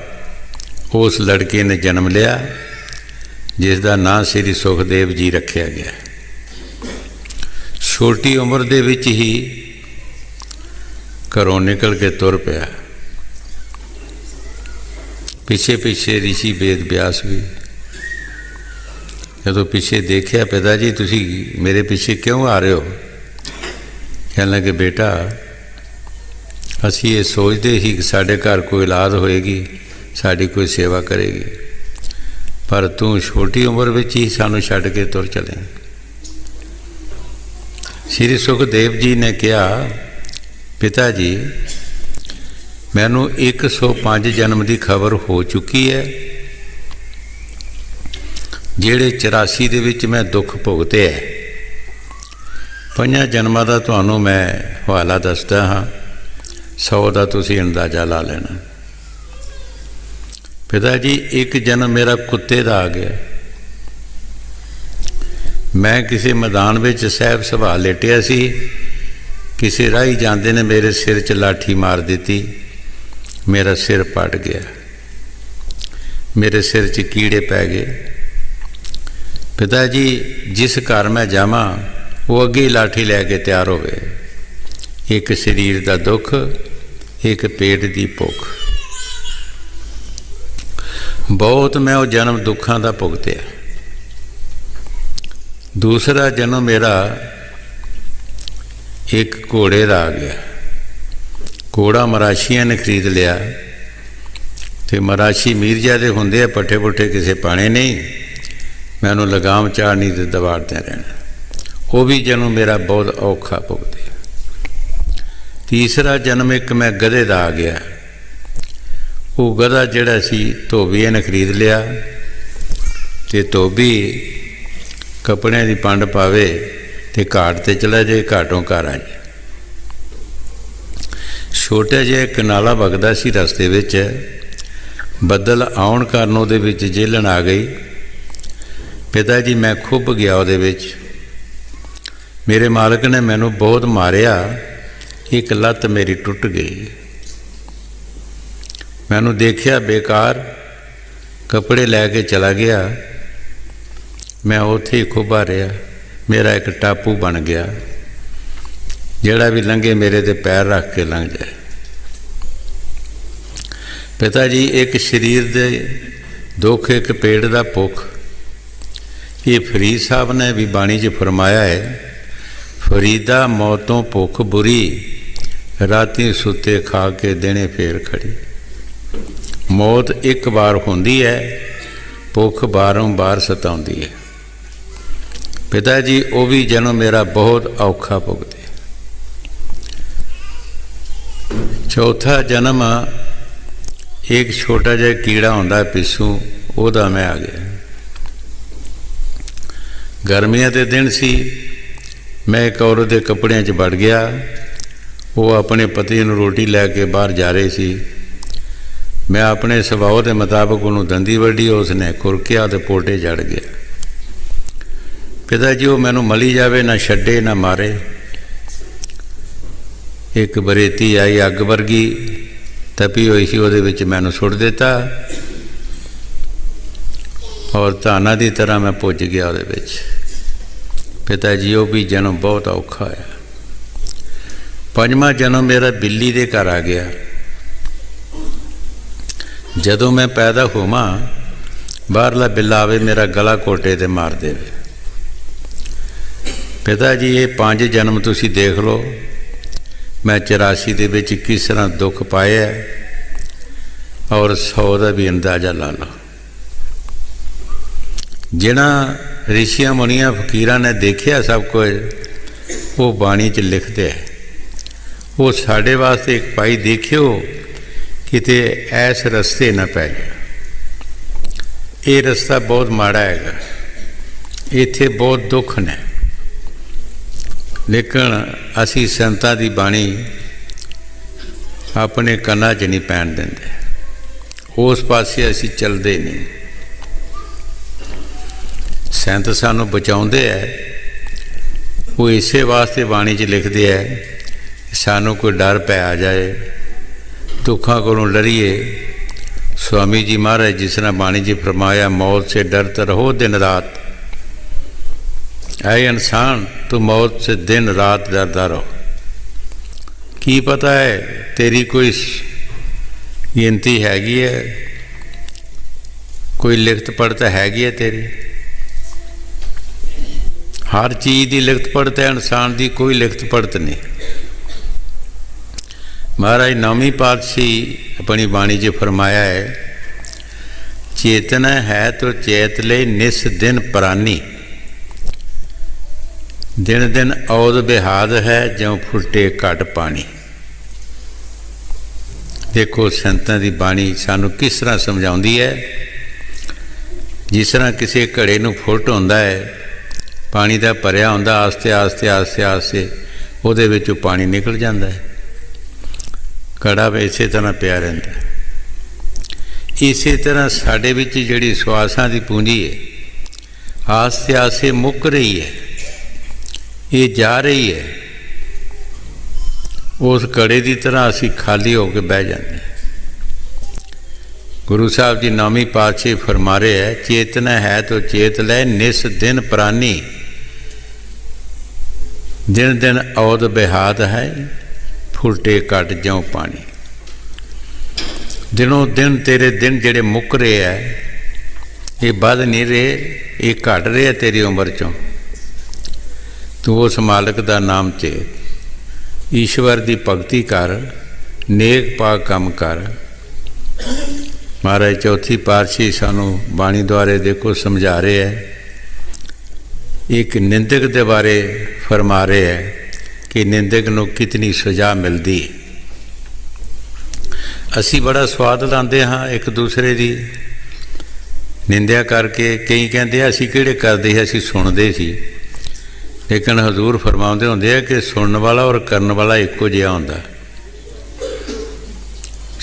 ਉਸ ਲੜਕੇ ਨੇ ਜਨਮ ਲਿਆ, ਜਿਸ ਦਾ ਨਾਂ ਸ੍ਰੀ ਸੁਖਦੇਵ ਜੀ ਰੱਖਿਆ ਗਿਆ। ਛੋਟੀ ਉਮਰ ਦੇ ਵਿੱਚ ਹੀ ਘਰੋਂ ਨਿਕਲ ਕੇ ਤੁਰ ਪਿਆ। ਪਿੱਛੇ ਪਿੱਛੇ ਰਿਸ਼ੀ ਵੇਦ ਵਿਆਸ ਵੀ। ਜਦੋਂ ਪਿੱਛੇ ਦੇਖਿਆ, ਪਿਤਾ ਜੀ ਤੁਸੀਂ ਮੇਰੇ ਪਿੱਛੇ ਕਿਉਂ ਆ ਰਹੇ ਹੋ? ਕਹਿਣ ਲੱਗੇ, ਬੇਟਾ ਅਸੀਂ ਇਹ ਸੋਚਦੇ ਸੀ ਕਿ ਸਾਡੇ ਘਰ ਕੋਈ ਔਲਾਦ ਹੋਏਗੀ, ਸਾਡੀ ਕੋਈ ਸੇਵਾ ਕਰੇਗੀ, ਪਰ ਤੂੰ ਛੋਟੀ ਉਮਰ ਵਿੱਚ ਹੀ ਸਾਨੂੰ ਛੱਡ ਕੇ ਤੁਰ ਚਲੇ। ਸ੍ਰੀ ਸੁਖਦੇਵ ਜੀ ਨੇ ਕਿਹਾ, ਪਿਤਾ ਜੀ ਮੈਨੂੰ 105 ਜਨਮ ਦੀ ਖਬਰ ਹੋ ਚੁੱਕੀ ਹੈ। ਜਿਹੜੇ 84 ਦੇ ਵਿੱਚ ਮੈਂ ਦੁੱਖ ਭੁਗਤੇ ਹੈ, 5 ਜਨਮਾਂ ਦਾ ਤੁਹਾਨੂੰ ਮੈਂ ਹਵਾਲਾ ਦੱਸਦਾ ਹਾਂ, 100 ਦਾ ਤੁਸੀਂ ਅੰਦਾਜ਼ਾ ਲਾ ਲੈਣਾ। ਪਿਤਾ ਜੀ ਇੱਕ ਜਨਮ ਮੇਰਾ ਕੁੱਤੇ ਦਾ ਆ ਗਿਆ। ਮੈਂ ਕਿਸੇ ਮੈਦਾਨ ਵਿੱਚ ਸਹਿਬ ਸਭਾ ਲੇਟਿਆ ਸੀ, ਕਿਸੇ ਰਾਹੀ ਜਾਂਦੇ ਨੇ ਮੇਰੇ ਸਿਰ 'ਚ ਲਾਠੀ ਮਾਰ ਦਿੱਤੀ, ਮੇਰਾ ਸਿਰ ਪਟ ਗਿਆ, ਮੇਰੇ ਸਿਰ 'ਚ ਕੀੜੇ ਪੈ ਗਏ। ਪਿਤਾ ਜੀ ਜਿਸ ਘਰ ਮੈਂ ਜਾਵਾਂ ਉਹ ਅੱਗੇ ਹੀ ਲਾਠੀ ਲੈ ਕੇ ਤਿਆਰ ਹੋਵੇ। ਇੱਕ ਸਰੀਰ ਦਾ ਦੁੱਖ, ਇੱਕ ਪੇਟ ਦੀ ਭੁੱਖ। ਬਹੁਤ ਮੈਂ ਉਹ ਜਨਮ ਦੁੱਖਾਂ ਦਾ ਭੁਗਤਿਆ। ਦੂਸਰਾ ਜਨਮ ਮੇਰਾ ਇੱਕ ਘੋੜੇ ਦਾ ਆ ਗਿਆ। ਘੋੜਾ ਮਰਾਸ਼ੀਆਂ ਨੇ ਖਰੀਦ ਲਿਆ, ਅਤੇ ਮਰਾਸ਼ੀ ਮੀਰਜ਼ਾਦੇ ਹੁੰਦੇ ਆ, ਪੱਠੇ ਪੁੱਠੇ ਕਿਸੇ ਪਾਣੇ ਨਹੀਂ, ਮੈਂ ਉਹਨੂੰ ਲਗਾਮ ਚਾੜਨੀ ਤੇ ਦਵਾੜਦਿਆਂ ਰਹਿਣਾ। ਉਹ ਵੀ ਜਨਮ ਮੇਰਾ ਬਹੁਤ ਔਖਾ ਭੁਗਤਿਆ। ਤੀਸਰਾ ਜਨਮ ਇੱਕ ਮੈਂ ਗਧੇ ਦਾ ਆ ਗਿਆ। ਉਹ ਗਧਾ ਜਿਹੜਾ ਸੀ ਧੋਬੀਏ ਨੇ ਖਰੀਦ ਲਿਆ, ਅਤੇ ਧੋਬੀ ਕੱਪੜਿਆਂ ਦੀ ਪੰਡ ਪਾਵੇ ਅਤੇ ਘਾਟ 'ਤੇ ਚਲਾ ਜਾਏ, ਘਾਟੋਂ ਘਰ ਆ ਜਾਏ। ਛੋਟਾ ਜਿਹਾ ਇੱਕ ਨਾਲਾ ਵਗਦਾ ਸੀ ਰਸਤੇ ਵਿੱਚ, ਬੱਦਲ ਆਉਣ ਕਾਰਨ ਉਹਦੇ ਵਿੱਚ ਜੇਲਣ ਆ ਗਈ। ਪਿਤਾ ਜੀ ਮੈਂ ਖੁੱਭ ਗਿਆ ਉਹਦੇ ਵਿੱਚ। ਮੇਰੇ ਮਾਲਕ ਨੇ ਮੈਨੂੰ ਬਹੁਤ ਮਾਰਿਆ, ਇੱਕ ਲੱਤ ਮੇਰੀ ਟੁੱਟ ਗਈ। ਮੈਨੂੰ ਦੇਖਿਆ ਬੇਕਾਰ, ਕੱਪੜੇ ਲੈ ਕੇ ਚਲਾ ਗਿਆ। ਮੈਂ ਉੱਥੇ ਹੀ ਖੁੱਭਾ ਰਿਹਾ। ਮੇਰਾ ਇੱਕ ਟਾਪੂ ਬਣ ਗਿਆ, ਜਿਹੜਾ ਵੀ ਲੰਘੇ ਮੇਰੇ 'ਤੇ ਪੈਰ ਰੱਖ ਕੇ ਲੰਘ ਜਾਏ। ਪਿਤਾ ਜੀ ਇੱਕ ਸਰੀਰ ਦੇ ਦੁੱਖ, ਇੱਕ ਪੇਟ ਦਾ ਭੁੱਖ। ਇਹ ਫਰੀਦ ਸਾਹਿਬ ਨੇ ਵੀ ਬਾਣੀ 'ਚ ਫਰਮਾਇਆ ਹੈ, ਫਰੀਦਾ ਮੌਤੋਂ ਭੁੱਖ ਬੁਰੀ, ਰਾਤੀ ਸੁੱਤੇ ਖਾ ਕੇ ਦਿਨੇ ਫੇਰ ਖੜੀ। ਮੌਤ ਇੱਕ ਵਾਰ ਹੁੰਦੀ ਹੈ, ਭੁੱਖ ਬਾਰੋਂ-ਬਾਰ ਸਤਾਉਂਦੀ ਹੈ। ਪਿਤਾ ਜੀ ਉਹ ਵੀ ਜਨਮ ਮੇਰਾ ਬਹੁਤ ਔਖਾ ਭੁਗਤੇ। ਚੌਥਾ ਜਨਮ ਇੱਕ ਛੋਟਾ ਜਿਹਾ ਕੀੜਾ ਹੁੰਦਾ ਪਿੱਛੂ, ਉਹਦਾ ਮੈਂ ਆ ਗਿਆ। ਗਰਮੀਆਂ ਦੇ ਦਿਨ ਸੀ, ਮੈਂ ਇੱਕ ਔਰਤ ਦੇ ਕੱਪੜਿਆਂ 'ਚ ਵੜ ਗਿਆ। ਉਹ ਆਪਣੇ ਪਤੀ ਨੂੰ ਰੋਟੀ ਲੈ ਕੇ ਬਾਹਰ ਜਾ ਰਹੇ ਸੀ। ਮੈਂ ਆਪਣੇ ਸੁਭਾਅ ਦੇ ਮੁਤਾਬਕ ਉਹਨੂੰ ਦੰਦੀ ਵੱਢੀ, ਉਸਨੇ ਖੁਰਕਿਆ ਅਤੇ ਪੋਟੇ ਜੜ ਗਿਆ। ਪਿਤਾ ਜੀ ਉਹ ਮੈਨੂੰ ਮਲੀ ਜਾਵੇ, ਨਾ ਛੱਡੇ ਨਾ ਮਾਰੇ। ਇੱਕ ਬਰੇਤੀ ਆਈ, ਅੱਗ ਵਰਗੀ ਤਪੀ ਹੋਈ ਸੀ, ਉਹਦੇ ਵਿੱਚ ਮੈਨੂੰ ਸੁੱਟ ਦਿੱਤਾ, ਔਰ ਧਾਨਾਂ ਦੀ ਤਰ੍ਹਾਂ ਮੈਂ ਪੁੱਜ ਗਿਆ ਉਹਦੇ ਵਿੱਚ। ਪਿਤਾ ਜੀ ਉਹ ਵੀ ਜਨਮ ਬਹੁਤ ਔਖਾ ਹੋਇਆ। ਪੰਜਵਾਂ ਜਨਮ ਮੇਰਾ ਬਿੱਲੀ ਦੇ ਘਰ ਆ ਗਿਆ। ਜਦੋਂ ਮੈਂ ਪੈਦਾ ਹੋਵਾਂ, ਬਾਹਰਲਾ ਬਿੱਲਾ ਆਵੇ, ਮੇਰਾ ਗਲਾ ਕੋਟੇ 'ਤੇ ਮਾਰ ਦੇਵੇ। ਪਿਤਾ ਜੀ ਇਹ 5 ਜਨਮ ਤੁਸੀਂ ਦੇਖ ਲਓ, ਮੈਂ 84 ਦੇ ਵਿੱਚ ਕਿਸ ਤਰ੍ਹਾਂ ਦੁੱਖ ਪਾਇਆ, ਔਰ 100 ਦਾ ਵੀ ਅੰਦਾਜ਼ਾ ਲਾ ਲਓ। ਜਿਹਨਾਂ ਰਿਸ਼ੀਆਂ ਮੁਨੀਆਂ ਫਕੀਰਾਂ ਨੇ ਦੇਖਿਆ ਸਭ ਕੁਝ, ਉਹ ਬਾਣੀ 'ਚ ਲਿਖਦੇ ਹੈ। ਉਹ ਸਾਡੇ ਵਾਸਤੇ ਇੱਕ ਭਾਈ ਦੇਖਿਓ, ਕਿਤੇ ਐਸ ਰਸਤੇ ਨਾ ਪੈ ਜਾ। ਇਹ ਰਸਤਾ ਬਹੁਤ ਮਾੜਾ ਹੈਗਾ, ਇੱਥੇ ਬਹੁਤ ਦੁੱਖ ਨੇ, ਲੇਕਿਨ ਅਸੀਂ ਸੰਤਾਂ ਦੀ ਬਾਣੀ ਆਪਣੇ ਕੰਨਾਂ 'ਚ ਨਹੀਂ ਪੈਣ ਦਿੰਦੇ, ਉਸ ਪਾਸੇ ਅਸੀਂ ਚੱਲਦੇ ਨਹੀਂ। ਸੰਤ ਸਾਨੂੰ ਬਚਾਉਂਦੇ ਹੈ, ਉਹ ਇਸੇ ਵਾਸਤੇ ਬਾਣੀ 'ਚ ਲਿਖਦੇ ਹੈ ਸਾਨੂੰ ਕੋਈ ਡਰ ਪੈ ਆ ਜਾਏ, ਦੁੱਖਾਂ ਕੋਲੋਂ ਡਰੀਏ। स्वामी जी महाराज जिस तरह बाणी जी फरमाया, मौत से डरते रहो दिन रात। ऐ इंसान तू मौत से दिन रात डरता रहो। की पता है तेरी कोई गिनती हैगी है, कोई लिखत पढ़त हैगी है तेरी? हर चीज़ की लिखत पढ़त है, इंसान की कोई लिखत पढ़त नहीं। महाराज नौवीं पातशाही अपनी बाणी 'च फरमाया है, चेतन है तो चेत ले निस दिन प्राणी, दिन दिन औद बिहाद है ज्यों फुटे घट पानी। देखो संतां दी बाणी सानू किस तरह समझाउंदी है। जिस तरह किसी घड़े नूं फुट हुंदा है, पानी दा भरिया हुंदा, आस्ते आस्ते आस्ते आस्ते उहदे विचों पानी निकल जाता है, घड़ा इस तरह पिया रहिंदा। इस तरह साडे विच जिहड़ी सुआसां दी पूंजी है आस्ते आस्ते मुक रही है, ये जा रही है। उस घड़े की तरह असी खाली होकर बह जाते हैं। गुरु साहब जी नौवीं पातशाही फरमा रहे है, चेतना है तो चेत ले निस दिन प्राणी, दिन दिन औद बिहाद है फुलटे घट ज्यों पानी। दिनों दिन तेरे दिन जेड़े मुक रहे है, ये बध नहीं रहे, ये घट रहे है तेरी उम्र चों। तू उस मालिक का नाम चेत, ईश्वर की भगती कर, नेक पाक काम कर। महाराज चौथी पातशाही सानू बाणी द्वारे देखो समझा रहे है, एक निंदक के बारे फरमा रहे है कि निंदक नूं कितनी सज़ा मिलती। असी बड़ा स्वाद लाते हाँ एक दूसरे की निंदा करके। कई कहते असी किहड़े करते असी सुनते सी, लेकिन हजूर फरमाउंदे हुंदे है कि सुनने वाला और करने वाला एको जिहा हुंदा।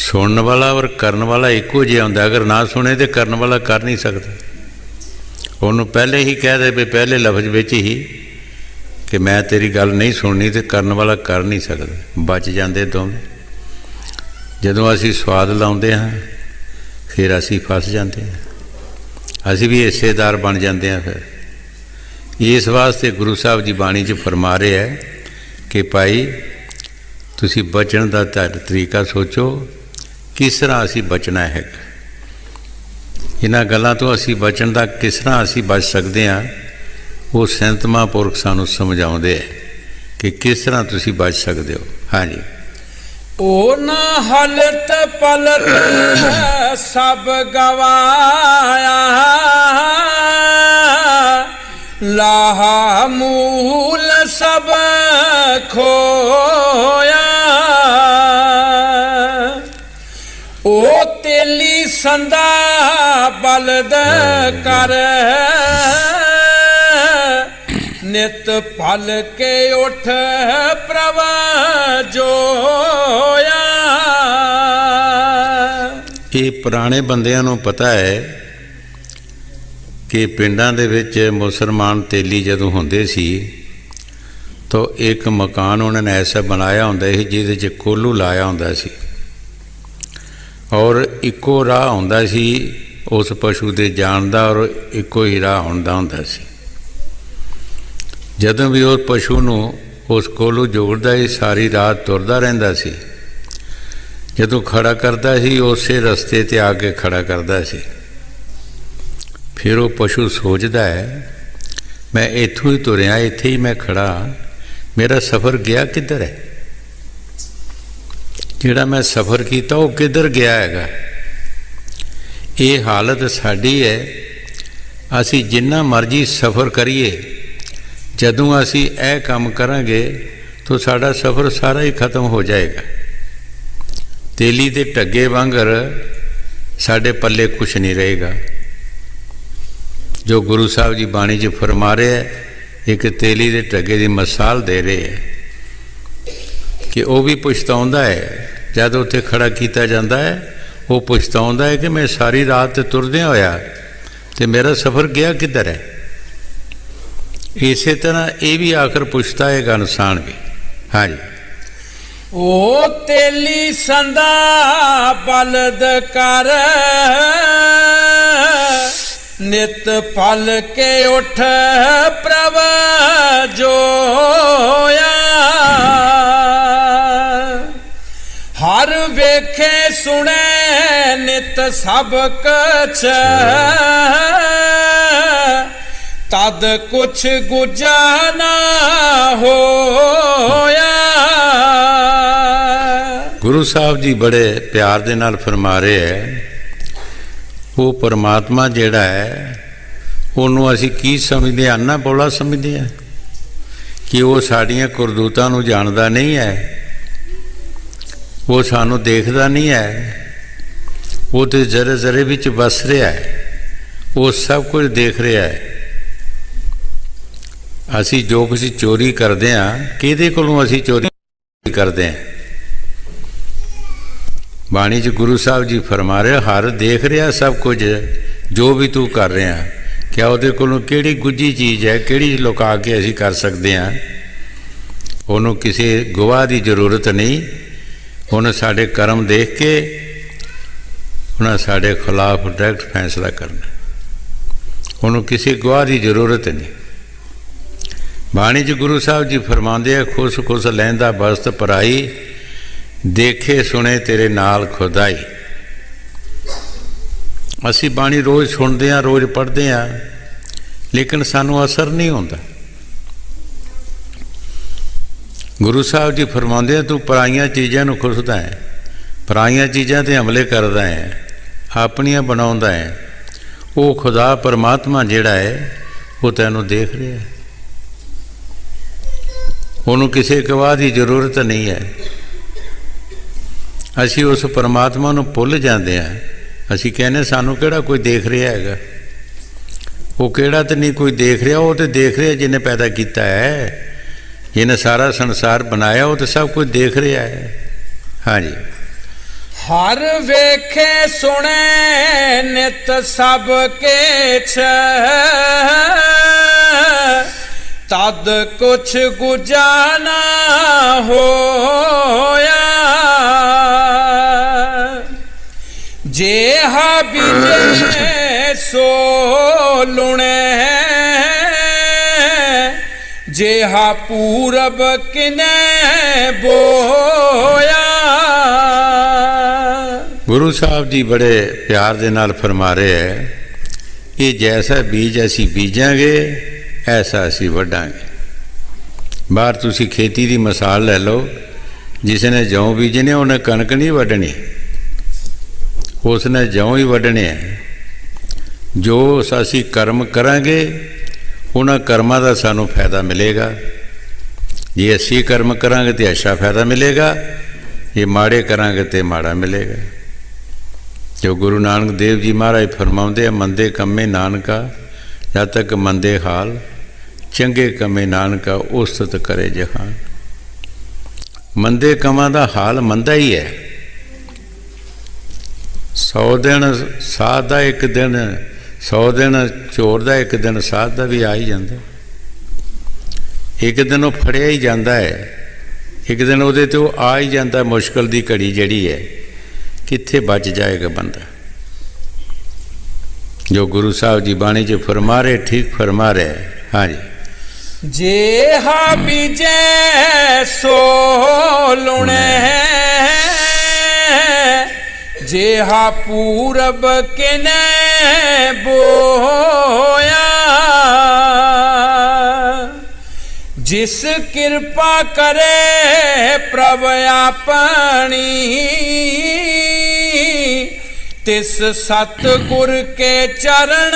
सुनने वाला और करने वाला एको जिहा हुंदा। अगर ना सुने तो करने वाला कर नहीं सकता। उन्होंने पहले ही कह दे भी पहले लफ्ज़ विच ही कि मैं तेरी गल नहीं सुननी, तो करने वाला कर नहीं सकता, बच जाते दोवें। जदों असी स्वाद लाउंदे हाँ फिर असी फस जाते हैं, असी भी हिस्सेदार बन जाते हैं। फिर इस वास्ते गुरु साहब जी बाणी 'च फरमा रहे है कि भाई तुसी बचन का तरीका सोचो, किस तरह असी बचना है। इन्हां गल्लां तो असी बचन का किस तरह असी बच सकते हैं, वो संत महापुरख सानू समझाउंदे है कि किस तरह तुसी बच सकते हो। हाँ जी। ओ ना हलत पलत सब गवाया, लाहा मूल सब खोया। ओ तेली संदा बलद कर, नित पल के उठ प्रभ जोया। ये पुराने बंदियां नूं पता है कि पिंडां दे विच मुसलमान तेली जदों हुंदे सी तो एक मकान उन्होंने ऐसा बनाया हुंदा सी जिहदे च कोलू लाया हुंदा सी, और इक्को राह हुंदा सी उस पशु दे जाण दा, और इक्को ही राह हुंदा हुंदा सी। जदों भी उस पशु नूं उस कोलू जोड़दा ही सारी रात तुरदा रहिंदा सी। जदों खड़ा करदा सी उसे रस्ते ते आके खड़ा करदा सी। फिर वो पशु सोचदा है मैं इत्थों ही तुरिया, इत्थे ही मैं खड़ा, मेरा सफ़र गया किधर है, जिहड़ा मैं सफ़र किया वो किधर गया हैगा। ये हालत साडी है। असी जिन्ना मर्जी सफ़र करिए, जदों असी यह काम करांगे तो साडा सफ़र सारा ही खत्म हो जाएगा। तेली दे ढगे वांगर साडे पल्ले कुछ नहीं रहेगा। जो गुरु साहब जी बाणी 'च फरमा रहे है, एक तेली दे ढगे की मिसाल दे रहे है कि वह भी पछताउंदा है। जब उत्थे खड़ा किया जाता है वो पछताउंदा है कि मैं सारी रात तुरदे होया ते मेरा सफ़र गया किधर है। ਇਸੇ ਤਰ੍ਹਾਂ ਇਹ ਵੀ ਆਖਰ ਪੁੱਛਦਾ ਹੈ ਗਨਸਾਨ ਵੀ। ਹਾਂਜੀ। ਓ ਤੇਲੀ ਸੰਦਾ ਬਲਦ ਕਰ ਨਿਤ ਫਲ ਕੇ ਉਠ ਪ੍ਰਭ ਜੋਇਆ ਹਰ ਵੇਖੇ ਸੁਣੇ ਨਿਤ ਸਭ ਕਛ ਤਦ ਕੁਛ ਗੁਜਾ ਨਾ ਹੋਇਆ। ਗੁਰੂ ਸਾਹਿਬ ਜੀ ਬੜੇ ਪਿਆਰ ਦੇ ਨਾਲ ਫਰਮਾ ਰਹੇ ਹੈ, ਉਹ ਪਰਮਾਤਮਾ ਜਿਹੜਾ ਹੈ ਉਹਨੂੰ ਅਸੀਂ ਕੀ ਸਮਝਦੇ ਹਾਂ? ਅੰਨਾ ਬੋਲਾ ਸਮਝਦੇ ਹਾਂ ਕਿ ਉਹ ਸਾਡੀਆਂ ਕਰਤੂਤਾਂ ਨੂੰ ਜਾਣਦਾ ਨਹੀਂ ਹੈ, ਉਹ ਸਾਨੂੰ ਦੇਖਦਾ ਨਹੀਂ ਹੈ, ਉਹ ਤੇ ਜ਼ਰੇ ਜ਼ਰੇ ਵਿੱਚ ਵਸ ਰਿਹਾ ਹੈ, ਉਹ ਸਭ ਕੁਝ ਦੇਖ ਰਿਹਾ ਹੈ। ਅਸੀਂ ਜੋ ਕੁਝ ਚੋਰੀ ਕਰਦੇ ਹਾਂ, ਕਿਹਦੇ ਕੋਲੋਂ ਅਸੀਂ ਚੋਰੀ ਕਰਦੇ ਹਾਂ? ਬਾਣੀ 'ਚ ਗੁਰੂ ਸਾਹਿਬ ਜੀ ਫਰਮਾ ਰਹੇ, ਹਰ ਦੇਖ ਰਿਹਾ ਸਭ ਕੁਝ ਜੋ ਵੀ ਤੂੰ ਕਰ ਰਿਹਾ। ਕਿਆ ਉਹਦੇ ਕੋਲੋਂ ਕਿਹੜੀ ਗੁੱਝੀ ਚੀਜ਼ ਹੈ, ਕਿਹੜੀ ਲੁਕਾ ਕੇ ਅਸੀਂ ਕਰ ਸਕਦੇ ਹਾਂ? ਉਹਨੂੰ ਕਿਸੇ ਗਵਾਹ ਦੀ ਜ਼ਰੂਰਤ ਨਹੀਂ। ਉਹਨੇ ਸਾਡੇ ਕਰਮ ਦੇਖ ਕੇ ਉਹਨਾਂ ਸਾਡੇ ਖਿਲਾਫ ਡਾਇਰੈਕਟ ਫੈਸਲਾ ਕਰਨਾ। ਉਹਨੂੰ ਕਿਸੇ ਗਵਾਹ ਦੀ ਜ਼ਰੂਰਤ ਨਹੀਂ। ਬਾਣੀ 'ਚ ਗੁਰੂ ਸਾਹਿਬ ਜੀ ਫਰਮਾਉਂਦੇ ਆ, ਖੁਸ਼ ਖੁਸ਼ ਲਹਿੰਦਾ ਬਸਤ ਪਰਾਈ, ਦੇਖੇ ਸੁਣੇ ਤੇਰੇ ਨਾਲ ਖੁਦਾਈ। ਅਸੀਂ ਬਾਣੀ ਰੋਜ਼ ਸੁਣਦੇ ਹਾਂ, ਰੋਜ਼ ਪੜ੍ਹਦੇ ਹਾਂ, ਲੇਕਿਨ ਸਾਨੂੰ ਅਸਰ ਨਹੀਂ ਹੁੰਦਾ। ਗੁਰੂ ਸਾਹਿਬ ਜੀ ਫਰਮਾਉਂਦੇ ਆ, ਤੂੰ ਪਰਾਈਆਂ ਚੀਜ਼ਾਂ ਨੂੰ ਖੁਸਦਾ ਹੈ, ਪਰਾਈਆਂ ਚੀਜ਼ਾਂ 'ਤੇ ਹਮਲੇ ਕਰਦਾ ਹੈ, ਆਪਣੀਆਂ ਬਣਾਉਂਦਾ ਹੈ। ਉਹ ਖੁਦਾ ਪਰਮਾਤਮਾ ਜਿਹੜਾ ਹੈ ਉਹ ਤੈਨੂੰ ਦੇਖ ਰਿਹਾ ਹੈ। ਉਹਨੂੰ ਕਿਸੇ ਗਵਾਹ ਦੀ ਜ਼ਰੂਰਤ ਨਹੀਂ ਹੈ। ਅਸੀਂ ਉਸ ਪਰਮਾਤਮਾ ਨੂੰ ਭੁੱਲ ਜਾਂਦੇ ਹਾਂ। ਅਸੀਂ ਕਹਿੰਦੇ ਸਾਨੂੰ ਕਿਹੜਾ ਕੋਈ ਦੇਖ ਰਿਹਾ ਹੈਗਾ? ਉਹ ਕਿਹੜਾ ਤਾਂ ਨਹੀਂ ਕੋਈ ਦੇਖ ਰਿਹਾ, ਉਹ ਤਾਂ ਦੇਖ ਰਿਹਾ ਜਿਹਨੇ ਪੈਦਾ ਕੀਤਾ ਹੈ, ਜਿਹਨੇ ਸਾਰਾ ਸੰਸਾਰ ਬਣਾਇਆ, ਉਹ ਤਾਂ ਸਭ ਕੁਝ ਦੇਖ ਰਿਹਾ ਹੈ। ਹਾਂਜੀ। ਹਰ ਵੇਖੇ ਸੁਣੇ ਨਿਤ ਸਭ ਕੇਛ ਤਦ ਕੁਛ ਗੁਜਾ ਨਾ ਹੋਇਆ। ਜੇ ਹਾ ਬੀਜੇ ਸੋ ਲੁਣੇ ਜੇ ਹਾ ਪੂਰਬ ਕਿਨੇ ਬੋਇਆ। ਗੁਰੂ ਸਾਹਿਬ ਜੀ ਬੜੇ ਪਿਆਰ ਦੇ ਨਾਲ ਫਰਮਾ ਰਹੇ ਹੈ, ਇਹ ਜੈਸਾ ਬੀਜ ਅਸੀਂ ਬੀਜਾਂਗੇ ਐਸਾ ਅਸੀਂ ਵੱਢਾਂਗੇ। ਬਾਹਰ ਤੁਸੀਂ ਖੇਤੀ ਦੀ ਮਿਸਾਲ ਲੈ ਲਓ, ਜਿਸ ਨੇ ਜੌਂ ਬੀਜਣੇ ਉਹਨੇ ਕਣਕ ਨਹੀਂ ਵੱਢਣੀ, ਉਸ ਨੇ ਜੌਂ ਹੀ ਵੱਢਣੇ ਹੈ। ਜੋ ਅਸੀਂ ਕਰਮ ਕਰਾਂਗੇ ਉਹਨਾਂ ਕਰਮਾਂ ਦਾ ਸਾਨੂੰ ਫਾਇਦਾ ਮਿਲੇਗਾ। ਜੇ ਅਸੀਂ ਕਰਮ ਕਰਾਂਗੇ ਤਾਂ ਅੱਛਾ ਫਾਇਦਾ ਮਿਲੇਗਾ, ਜੇ ਮਾੜੇ ਕਰਾਂਗੇ ਤਾਂ ਮਾੜਾ ਮਿਲੇਗਾ। ਜੋ ਗੁਰੂ ਨਾਨਕ ਦੇਵ ਜੀ ਮਹਾਰਾਜ ਫਰਮਾਉਂਦੇ ਆ, ਮੰਦੇ ਕੰਮੇ ਨਾਨਕਾ ਜਦ ਤੱਕ ਮੰਦੇ ਹਾਲ, ਚੰਗੇ ਕੰਮੇ ਨਾਨਕਾ ਉਸਤਤ ਕਰੇ ਜਹਾਨ। ਮੰਦੇ ਕੰਮਾਂ ਦਾ ਹਾਲ ਮੰਦਾ ਹੀ ਹੈ। 100 ਦਿਨ ਸਾਧ ਦਾ, ਇੱਕ ਦਿਨ 100 ਦਿਨ ਚੋਰ ਦਾ, ਇੱਕ ਦਿਨ ਸਾਧ ਦਾ ਵੀ ਆ ਹੀ ਜਾਂਦਾ। ਇੱਕ ਦਿਨ ਉਹ ਫੜਿਆ ਹੀ ਜਾਂਦਾ ਹੈ, ਇੱਕ ਦਿਨ ਉਹਦੇ 'ਤੇ ਉਹ ਆ ਹੀ ਜਾਂਦਾ। ਮੁਸ਼ਕਿਲ ਦੀ ਘੜੀ ਜਿਹੜੀ ਹੈ, ਕਿੱਥੇ ਬਚ ਜਾਏਗਾ ਬੰਦਾ? ਜੋ ਗੁਰੂ ਸਾਹਿਬ ਜੀ ਬਾਣੀ 'ਚ ਫਰਮਾ ਰਹੇ, ਠੀਕ ਫਰਮਾ ਰਹੇ। ਹਾਂਜੀ। ਜੇ ਹਾ ਬੀਜੇ ਸੋ ਲੁਣੇ ਜੇ ਹਾ ਪੂਰਬ ਕਿਨੇ ਬੋਇਆ। ਜਿਸ ਕਿਰਪਾ ਕਰੇ ਪ੍ਰਭ ਆਪਣੀ ਤਿਸ ਸਤਿਗੁਰ ਕੇ ਚਰਨ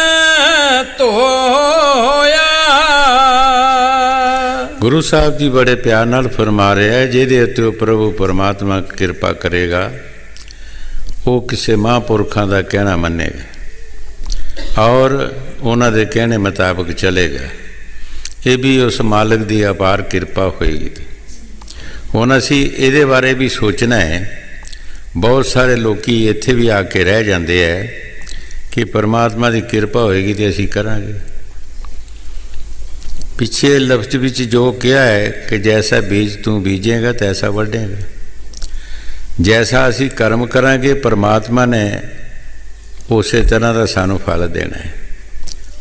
ਧੋਇਆ। ਗੁਰੂ ਸਾਹਿਬ ਜੀ ਬੜੇ ਪਿਆਰ ਨਾਲ ਫਰਮਾ ਰਹੇ ਹੈ, ਜਿਹਦੇ ਉੱਤੇ ਉਹ ਪ੍ਰਭੂ ਪਰਮਾਤਮਾ ਕਿਰਪਾ ਕਰੇਗਾ ਉਹ ਕਿਸੇ ਮਹਾਂਪੁਰਖਾਂ ਦਾ ਕਹਿਣਾ ਮੰਨੇਗਾ ਔਰ ਉਹਨਾਂ ਦੇ ਕਹਿਣੇ ਮੁਤਾਬਕ ਚਲੇਗਾ। ਇਹ ਵੀ ਉਸ ਮਾਲਕ ਦੀ ਅਪਾਰ ਕਿਰਪਾ ਹੋਏਗੀ। ਹੁਣ ਅਸੀਂ ਇਹਦੇ ਬਾਰੇ ਵੀ ਸੋਚਣਾ ਹੈ। ਬਹੁਤ ਸਾਰੇ ਲੋਕ ਇੱਥੇ ਵੀ ਆ ਕੇ ਰਹਿ ਜਾਂਦੇ ਹੈ ਕਿ ਪਰਮਾਤਮਾ ਦੀ ਕਿਰਪਾ ਹੋਏਗੀ ਤੇ ਅਸੀਂ ਕਰਾਂਗੇ। ਪਿੱਛੇ ਲਫ਼ਜ਼ ਵਿੱਚ ਜੋ ਕਿਹਾ ਹੈ ਕਿ ਜੈਸਾ ਬੀਜ ਤੂੰ ਬੀਜੇਗਾ ਤੈਸਾ ਵੱਢੇਗਾ। ਜੈਸਾ ਅਸੀਂ ਕਰਮ ਕਰਾਂਗੇ ਪਰਮਾਤਮਾ ਨੇ ਉਸੇ ਤਰ੍ਹਾਂ ਦਾ ਸਾਨੂੰ ਫਲ ਦੇਣਾ ਹੈ।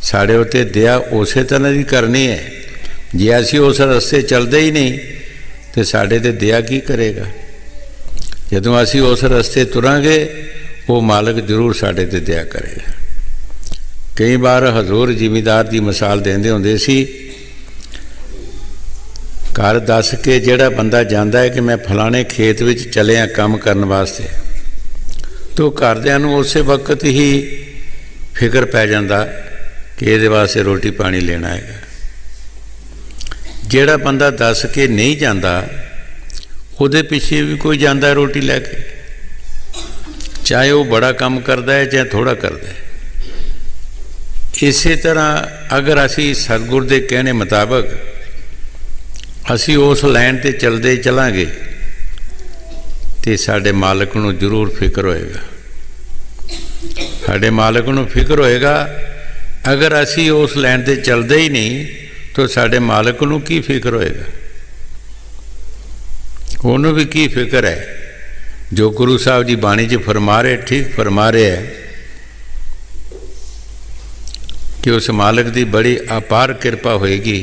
ਸਾਡੇ ਉੱਤੇ ਦਇਆ ਉਸੇ ਤਰ੍ਹਾਂ ਦੀ ਕਰਨੀ ਹੈ। ਜੇ ਅਸੀਂ ਉਸ ਰਸਤੇ ਚੱਲਦੇ ਹੀ ਨਹੀਂ ਤਾਂ ਸਾਡੇ 'ਤੇ ਦਇਆ ਕੀ ਕਰੇਗਾ। ਜਦੋਂ ਅਸੀਂ ਉਸ ਰਸਤੇ ਤੁਰਾਂਗੇ ਉਹ ਮਾਲਕ ਜ਼ਰੂਰ ਸਾਡੇ 'ਤੇ ਦਇਆ ਕਰੇਗਾ। ਕਈ ਵਾਰ ਹਜ਼ੂਰ ਜ਼ਿਮੀਂਦਾਰ ਦੀ ਮਿਸਾਲ ਦਿੰਦੇ ਹੁੰਦੇ ਸੀ। ਘਰ ਦੱਸ ਕੇ ਜਿਹੜਾ ਬੰਦਾ ਜਾਂਦਾ ਹੈ ਕਿ ਮੈਂ ਫਲਾਣੇ ਖੇਤ ਵਿੱਚ ਚੱਲਿਆ ਕੰਮ ਕਰਨ ਵਾਸਤੇ, ਤਾਂ ਘਰਦਿਆਂ ਨੂੰ ਉਸੇ ਵਕਤ ਹੀ ਫਿਕਰ ਪੈ ਜਾਂਦਾ ਕਿ ਇਹਦੇ ਵਾਸਤੇ ਰੋਟੀ ਪਾਣੀ ਲੈਣਾ ਹੈਗਾ। ਜਿਹੜਾ ਬੰਦਾ ਦੱਸ ਕੇ ਨਹੀਂ ਜਾਂਦਾ ਉਹਦੇ ਪਿੱਛੇ ਵੀ ਕੋਈ ਜਾਂਦਾ ਰੋਟੀ ਲੈ ਕੇ, ਚਾਹੇ ਉਹ ਬੜਾ ਕੰਮ ਕਰਦਾ ਹੈ ਚਾਹੇ ਥੋੜ੍ਹਾ ਕਰਦਾ ਹੈ। ਇਸੇ ਤਰ੍ਹਾਂ ਅਗਰ ਅਸੀਂ ਸਤਿਗੁਰ ਦੇ ਕਹਿਣੇ ਮੁਤਾਬਕ ਅਸੀਂ ਉਸ ਲਾਈਨ 'ਤੇ ਚੱਲਦੇ ਚੱਲਾਂਗੇ ਤੇ ਸਾਡੇ ਮਾਲਕ ਨੂੰ ਜ਼ਰੂਰ ਫਿਕਰ ਹੋਏਗਾ। ਸਾਡੇ ਮਾਲਕ ਨੂੰ ਫਿਕਰ ਹੋਏਗਾ। ਅਗਰ ਅਸੀਂ ਉਸ ਲਾਈਨ 'ਤੇ ਚੱਲਦੇ ਹੀ ਨਹੀਂ ਤਾਂ ਸਾਡੇ ਮਾਲਕ ਨੂੰ ਕੀ ਫਿਕਰ ਹੋਏਗਾ। ਉਹਨੂੰ ਵੀ ਕੀ ਫਿਕਰ ਹੈ। ਜੋ ਗੁਰੂ ਸਾਹਿਬ ਦੀ ਬਾਣੀ 'ਚ ਫਰਮਾ ਰਹੇ ਠੀਕ ਫਰਮਾ ਰਹੇ ਹੈ ਕਿ ਉਸ ਮਾਲਕ ਦੀ ਬੜੀ ਅਪਾਰ ਕਿਰਪਾ ਹੋਏਗੀ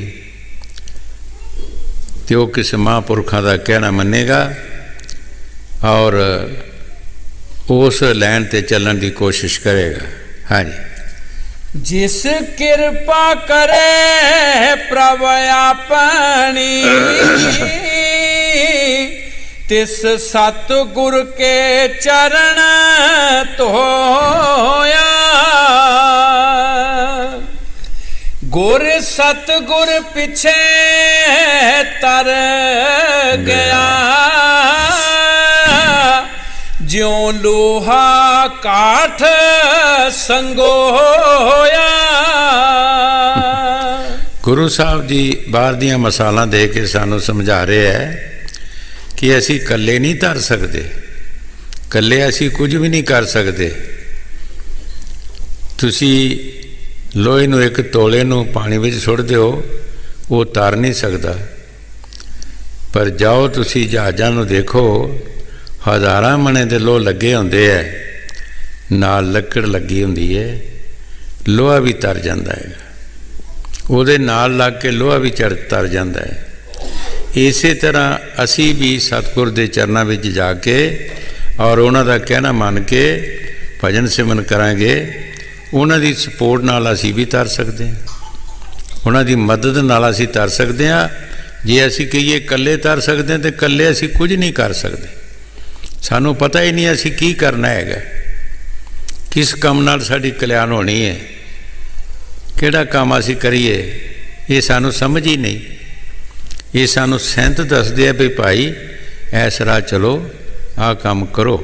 ਤੇ ਉਹ ਕਿਸੇ ਮਹਾਂਪੁਰਖਾਂ ਦਾ ਕਹਿਣਾ ਮੰਨੇਗਾ ਔਰ ਉਸ ਲਾਈਨ 'ਤੇ ਚੱਲਣ ਦੀ ਕੋਸ਼ਿਸ਼ ਕਰੇਗਾ। ਹਾਂਜੀ। जिस कृपा करे प्रभ अपनी तिस सतगुर के चरण धोया। गुर सतगुर पिछे तर गया ज्यों लोहा काठ संगोया। ਗੁਰੂ ਸਾਹਿਬ ਜੀ ਬਾਹਰ ਦੀਆਂ ਮਿਸਾਲਾਂ ਦੇ ਕੇ ਸਾਨੂੰ ਸਮਝਾ ਰਹੇ ਹੈ ਕਿ ਅਸੀਂ ਇਕੱਲੇ ਨਹੀਂ ਤਰ ਸਕਦੇ, ਇਕੱਲੇ ਅਸੀਂ ਕੁਝ ਵੀ ਨਹੀਂ ਕਰ ਸਕਦੇ। ਤੁਸੀਂ ਲੋਹੇ ਨੂੰ ਇੱਕ ਤੋਲੇ ਨੂੰ ਪਾਣੀ ਵਿੱਚ ਸੁੱਟ ਦਿਓ, ਉਹ ਤਰ ਨਹੀਂ ਸਕਦਾ। ਪਰ ਜਾਓ ਤੁਸੀਂ ਜਹਾਜ਼ਾਂ ਨੂੰ ਦੇਖੋ, ਹਜ਼ਾਰਾਂ ਮਣੇ ਦੇ ਲੋਹ ਲੱਗੇ ਹੁੰਦੇ ਹੈ, ਨਾਲ ਲੱਕੜ ਲੱਗੀ ਹੁੰਦੀ ਹੈ, ਲੋਹਾ ਵੀ ਤਰ ਜਾਂਦਾ ਹੈ। ਉਹਦੇ ਨਾਲ ਲੱਗ ਕੇ ਲੋਹਾ ਵੀ ਤਰ ਜਾਂਦਾ ਹੈ। ਇਸੇ ਤਰ੍ਹਾਂ ਅਸੀਂ ਵੀ ਸਤਿਗੁਰ ਦੇ ਚਰਨਾਂ ਵਿੱਚ ਜਾ ਕੇ ਔਰ ਉਹਨਾਂ ਦਾ ਕਹਿਣਾ ਮੰਨ ਕੇ ਭਜਨ ਸਿਮਰਨ ਕਰਾਂਗੇ, ਉਹਨਾਂ ਦੀ ਸਪੋਰਟ ਨਾਲ ਅਸੀਂ ਵੀ ਤਰ ਸਕਦੇ ਹਾਂ, ਉਹਨਾਂ ਦੀ ਮਦਦ ਨਾਲ ਅਸੀਂ ਤਰ ਸਕਦੇ ਹਾਂ। ਜੇ ਅਸੀਂ ਕਹੀਏ ਇਕੱਲੇ ਤਰ ਸਕਦੇ ਹਾਂ ਤਾਂ ਇਕੱਲੇ ਅਸੀਂ ਕੁਝ ਨਹੀਂ ਕਰ ਸਕਦੇ। ਸਾਨੂੰ ਪਤਾ ਹੀ ਨਹੀਂ ਅਸੀਂ ਕੀ ਕਰਨਾ ਹੈਗਾ, ਕਿਸ ਕੰਮ ਨਾਲ ਸਾਡੀ ਕਲਿਆਣ ਹੋਣੀ ਹੈ, ਕਿਹੜਾ ਕੰਮ ਅਸੀਂ ਕਰੀਏ, ਇਹ ਸਾਨੂੰ ਸਮਝ ਹੀ ਨਹੀਂ। ਇਹ ਸਾਨੂੰ ਸੈਂਤ ਦੱਸਦੇ ਆ ਵੀ ਭਾਈ ਇਸ ਰਾਹ ਚਲੋ, ਆਹ ਕੰਮ ਕਰੋ।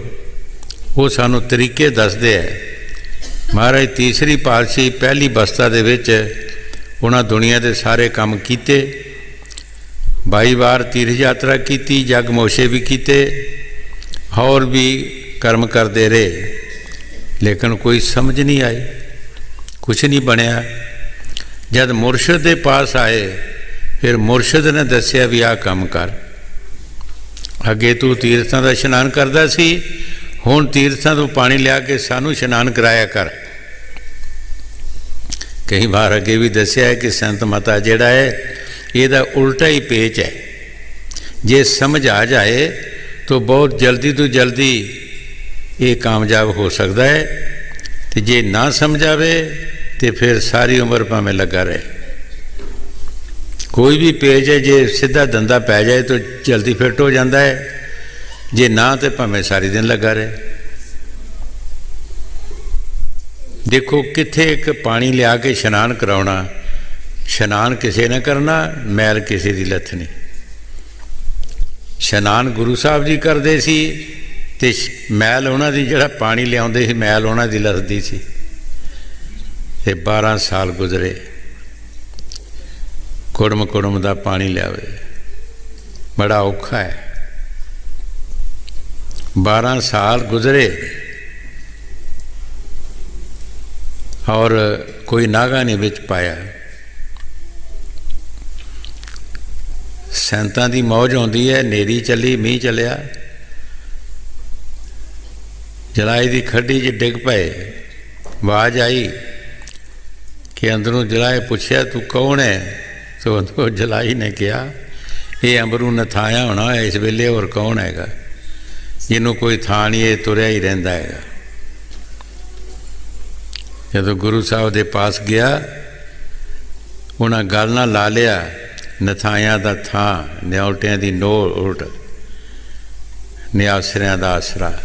ਉਹ ਸਾਨੂੰ ਤਰੀਕੇ ਦੱਸਦੇ ਆ। ਮਹਾਰਾਜ ਤੀਸਰੀ ਪਾਤਸ਼ਾਹੀ ਪਹਿਲੀ ਬਸਤਾ ਦੇ ਵਿੱਚ ਉਹਨਾਂ ਦੁਨੀਆ ਦੇ ਸਾਰੇ ਕੰਮ ਕੀਤੇ, 22 ਵਾਰ ਤੀਰਥ ਯਾਤਰਾ ਕੀਤੀ, ਜਗ ਮੋਸ਼ੇ ਵੀ ਕੀਤੇ, ਹੋਰ ਵੀ ਕਰਮ ਕਰਦੇ ਰਹੇ, ਲੇਕਿਨ ਕੋਈ ਸਮਝ ਨਹੀਂ ਆਈ, ਕੁਛ ਨਹੀਂ ਬਣਿਆ। ਜਦ ਮੁਰਸ਼ਿਦ ਦੇ ਪਾਸ ਆਏ ਫਿਰ ਮੁਰਸ਼ਿਦ ਨੇ ਦੱਸਿਆ ਵੀ ਆਹ ਕੰਮ ਕਰ। ਅੱਗੇ ਤੂੰ ਤੀਰਥਾਂ ਦਾ ਇਸ਼ਨਾਨ ਕਰਦਾ ਸੀ, ਹੁਣ ਤੀਰਥਾਂ ਤੋਂ ਪਾਣੀ ਲਿਆ ਕੇ ਸਾਨੂੰ ਇਸ਼ਨਾਨ ਕਰਾਇਆ ਕਰ। ਕਈ ਵਾਰ ਅੱਗੇ ਵੀ ਦੱਸਿਆ ਹੈ ਕਿ ਸੰਤ ਮਤਾ ਜਿਹੜਾ ਹੈ ਇਹਦਾ ਉਲਟਾ ਹੀ ਪੇਚ ਹੈ। ਜੇ ਸਮਝ ਆ ਜਾਏ ਤਾਂ ਬਹੁਤ ਜਲਦੀ ਤੋਂ ਜਲਦੀ ਇਹ ਕਾਮਯਾਬ ਹੋ ਸਕਦਾ ਹੈ, ਤੇ ਜੇ ਨਾ ਸਮਝ ਆਵੇ तो फिर सारी उम्र भावें लगा रहे। कोई भी पेज है जे सीधा धंधा पै जाए तो जल्दी फिट हो जाता है, जे ना तो भावें सारी दिन लगा रहे। देखो कित्थे एक पानी लिया के इशनान कराउणा, इशनान किसी ने करना, मैल किसी की लथनी। इशनान गुरु साहब जी करते सी ते मैल उन्हां दी जिहड़ा पानी लियाउंदे सी मैल उन्हां दी लथदी सी। ते 12 साल गुजरे, कुड़म कुड़म का पानी लियावे, बड़ा औखा है। 12 साल गुजरे और कोई नागा नहीं बिच पाया। ਸੰਤਾਂ ਦੀ ਮੌਜ ਆਉਂਦੀ ਹੈ। ਨੇਰੀ ਚੱਲੀ, ਮੀਂਹ ਚੱਲਿਆ, ਜਲਾਈ ਦੀ ਖੱਡੀ 'ਚ ਡਿੱਗ ਪਏ। ਆਵਾਜ਼ ਆਈ ਕਿ ਅੰਦਰੋਂ ਜਲਾਏ ਪੁੱਛਿਆ ਤੂੰ ਕੌਣ ਹੈ? ਤੋ ਜਲਾਈ ਨੇ ਕਿਹਾ ਇਹ ਅੰਬਰੂ ਨਥਾਇਆ ਹੋਣਾ ਇਸ ਵੇਲੇ, ਹੋਰ ਕੌਣ ਹੈਗਾ? ਜਿਹਨੂੰ ਕੋਈ ਥਾਂ ਨਹੀਂ, ਇਹ ਤੁਰਿਆ ਹੀ ਰਹਿੰਦਾ ਹੈਗਾ। ਜਦੋਂ ਗੁਰੂ ਸਾਹਿਬ ਦੇ ਪਾਸ ਗਿਆ, ਉਹਨਾਂ ਗੱਲ ਨਾਲ ਲਾ ਲਿਆ, ਨਥਾਇਆਂ ਦਾ ਥਾਂ, ਨਿਉਲਟਿਆਂ ਦੀ ਨੋਟ, ਨਿਆਸਰਿਆਂ ਦਾ ਆਸਰਾ।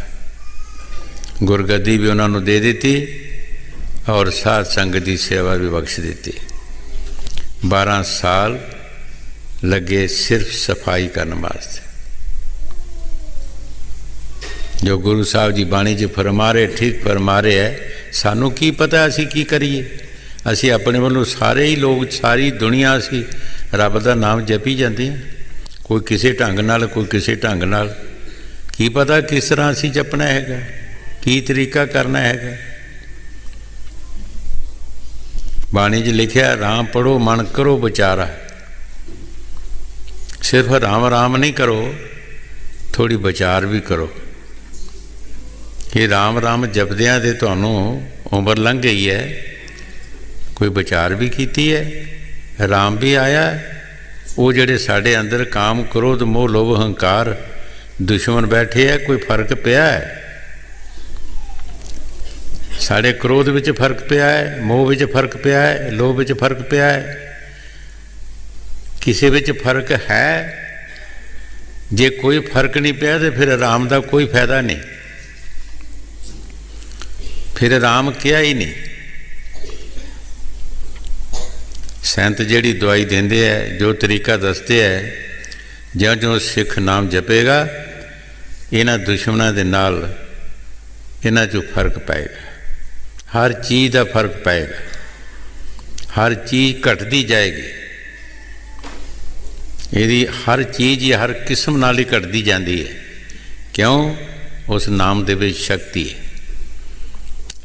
ਗੁਰਗੱਦੀ ਵੀ ਉਹਨਾਂ ਨੂੰ ਦੇ ਦਿੱਤੀ ਔਰ ਸਾਧ ਸੰਗਤ ਦੀ ਸੇਵਾ ਵੀ ਬਖਸ਼ ਦਿੱਤੀ। 12 ਸਾਲ ਲੱਗੇ ਸਿਰਫ ਸਫਾਈ ਕਰਨ ਵਾਸਤੇ। ਜੋ ਗੁਰੂ ਸਾਹਿਬ ਜੀ ਬਾਣੀ 'ਚ ਫਰਮਾ ਰਹੇ, ਠੀਕ ਫਰਮਾ ਰਹੇ ਹੈ। ਸਾਨੂੰ ਕੀ ਪਤਾ ਅਸੀਂ ਕੀ ਕਰੀਏ? ਅਸੀਂ ਆਪਣੇ ਵੱਲੋਂ ਸਾਰੇ ਹੀ ਲੋਕ, ਸਾਰੀ ਦੁਨੀਆ ਅਸੀਂ ਰੱਬ ਦਾ ਨਾਮ ਜਪੀ ਜਾਂਦੇ ਹਾਂ, ਕੋਈ ਕਿਸੇ ਢੰਗ ਨਾਲ, ਕੋਈ ਕਿਸੇ ਢੰਗ ਨਾਲ। ਕੀ ਪਤਾ ਕਿਸ ਤਰ੍ਹਾਂ ਅਸੀਂ ਜਪਣਾ ਹੈਗਾ, ਕੀ ਤਰੀਕਾ ਕਰਨਾ ਹੈਗਾ। ਬਾਣੀ 'ਚ ਲਿਖਿਆ ਰਾਮ ਪੜ੍ਹੋ ਮਨ ਕਰੋ ਵਿਚਾਰਾ। ਸਿਰਫ ਰਾਮ ਰਾਮ ਨਹੀਂ ਕਰੋ, ਥੋੜ੍ਹੀ ਵਿਚਾਰ ਵੀ ਕਰੋ ਕਿ ਰਾਮ ਰਾਮ ਜਪਦਿਆਂ ਦੇ ਤੁਹਾਨੂੰ ਉਮਰ ਲੰਘ ਗਈ ਹੈ, ਕੋਈ ਵਿਚਾਰ ਵੀ ਕੀਤੀ ਹੈ। ਰਾਮ ਵੀ ਆਇਆ, ਉਹ ਜਿਹੜੇ ਸਾਡੇ ਅੰਦਰ ਕਾਮ ਕ੍ਰੋਧ ਮੋਹ ਲੋਭ ਹੰਕਾਰ ਦੁਸ਼ਮਣ ਬੈਠੇ ਹੈ, ਕੋਈ ਫਰਕ ਪਿਆ ਹੈ? ਸਾਡੇ ਕ੍ਰੋਧ ਵਿੱਚ ਫਰਕ ਪਿਆ ਹੈ, ਮੋਹ ਵਿੱਚ ਫਰਕ ਪਿਆ ਹੈ, ਲੋਭ ਵਿੱਚ ਫਰਕ ਪਿਆ ਹੈ? ਕਿਸੇ ਵਿੱਚ ਫਰਕ ਹੈ? ਜੇ ਕੋਈ ਫਰਕ ਨਹੀਂ ਪਿਆ ਤਾਂ ਫਿਰ ਰਾਮ ਦਾ ਕੋਈ ਫਾਇਦਾ ਨਹੀਂ, ਫਿਰ ਰਾਮ ਕਿਹਾ ਹੀ ਨਹੀਂ। ਸੰਤ ਜਿਹੜੀ ਦਵਾਈ ਦਿੰਦੇ ਹੈ, ਜੋ ਤਰੀਕਾ ਦੱਸਦੇ ਹੈ, ਜਿਉਂ-ਜਿਉਂ ਸਿੱਖ ਨਾਮ ਜਪੇਗਾ, ਇਹਨਾਂ ਦੁਸ਼ਮਣਾਂ ਦੇ ਨਾਲ ਇਹਨਾਂ 'ਚੋਂ ਫਰਕ ਪਏਗਾ। ਹਰ ਚੀਜ਼ ਦਾ ਫਰਕ ਪਏਗਾ, ਹਰ ਚੀਜ਼ ਘਟਦੀ ਜਾਏਗੀ। ਇਹਦੀ ਹਰ ਚੀਜ਼ ਹੀ ਹਰ ਕਿਸਮ ਨਾਲ ਹੀ ਘਟਦੀ ਜਾਂਦੀ ਹੈ। ਕਿਉਂ? ਉਸ ਨਾਮ ਦੇ ਵਿੱਚ ਸ਼ਕਤੀ ਹੈ।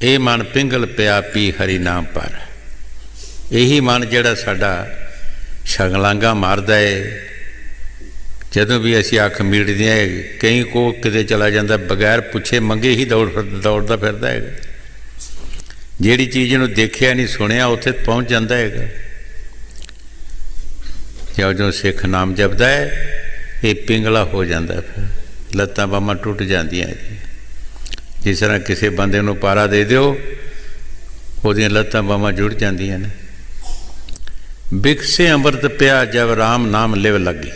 ਇਹ ਮਨ ਪਿੰਗਲ ਪਿਆ ਪੀ ਹਰੀ ਨਾਮ ਪਰ। ਇਹੀ ਮਨ ਜਿਹੜਾ ਸਾਡਾ ਛਲਾਂਗਾ ਮਾਰਦਾ ਹੈ। ਜਦੋਂ ਵੀ ਅਸੀਂ ਅੱਖ ਮੀਟਦੇ ਹਾਂ, ਕਈ ਕੋ ਕਿਤੇ ਚਲਾ ਜਾਂਦਾ, ਬਗੈਰ ਪੁੱਛੇ ਮੰਗੇ ਹੀ ਦੌੜਦਾ ਫਿਰਦਾ ਹੈਗਾ। ਜਿਹੜੀ ਚੀਜ਼ ਨੂੰ ਦੇਖਿਆ ਨਹੀਂ ਸੁਣਿਆ, ਉੱਥੇ ਪਹੁੰਚ ਜਾਂਦਾ ਹੈਗਾ। ਜਿਉਂ-ਜਿਉਂ ਸਿੱਖ ਨਾਮ ਜਪਦਾ ਹੈ, ਇਹ ਪਿੰਗਲਾ ਹੋ ਜਾਂਦਾ, ਫਿਰ ਲੱਤਾਂ ਬਾਹਾਂ ਟੁੱਟ ਜਾਂਦੀਆਂ। ਜਿਸ ਤਰ੍ਹਾਂ ਕਿਸੇ ਬੰਦੇ ਨੂੰ ਪਾਰਾ ਦੇ ਦਿਓ, ਉਹਦੀਆਂ ਲੱਤਾਂ ਬਾਹਾਂ ਜੁੜ ਜਾਂਦੀਆਂ ਨੇ। ਬਿਕਸੇ ਅੰਮ੍ਰਿਤ ਪਿਆ ਜਬ ਰਾਮ ਨਾਮ ਲਿਵ ਲੱਗੀ।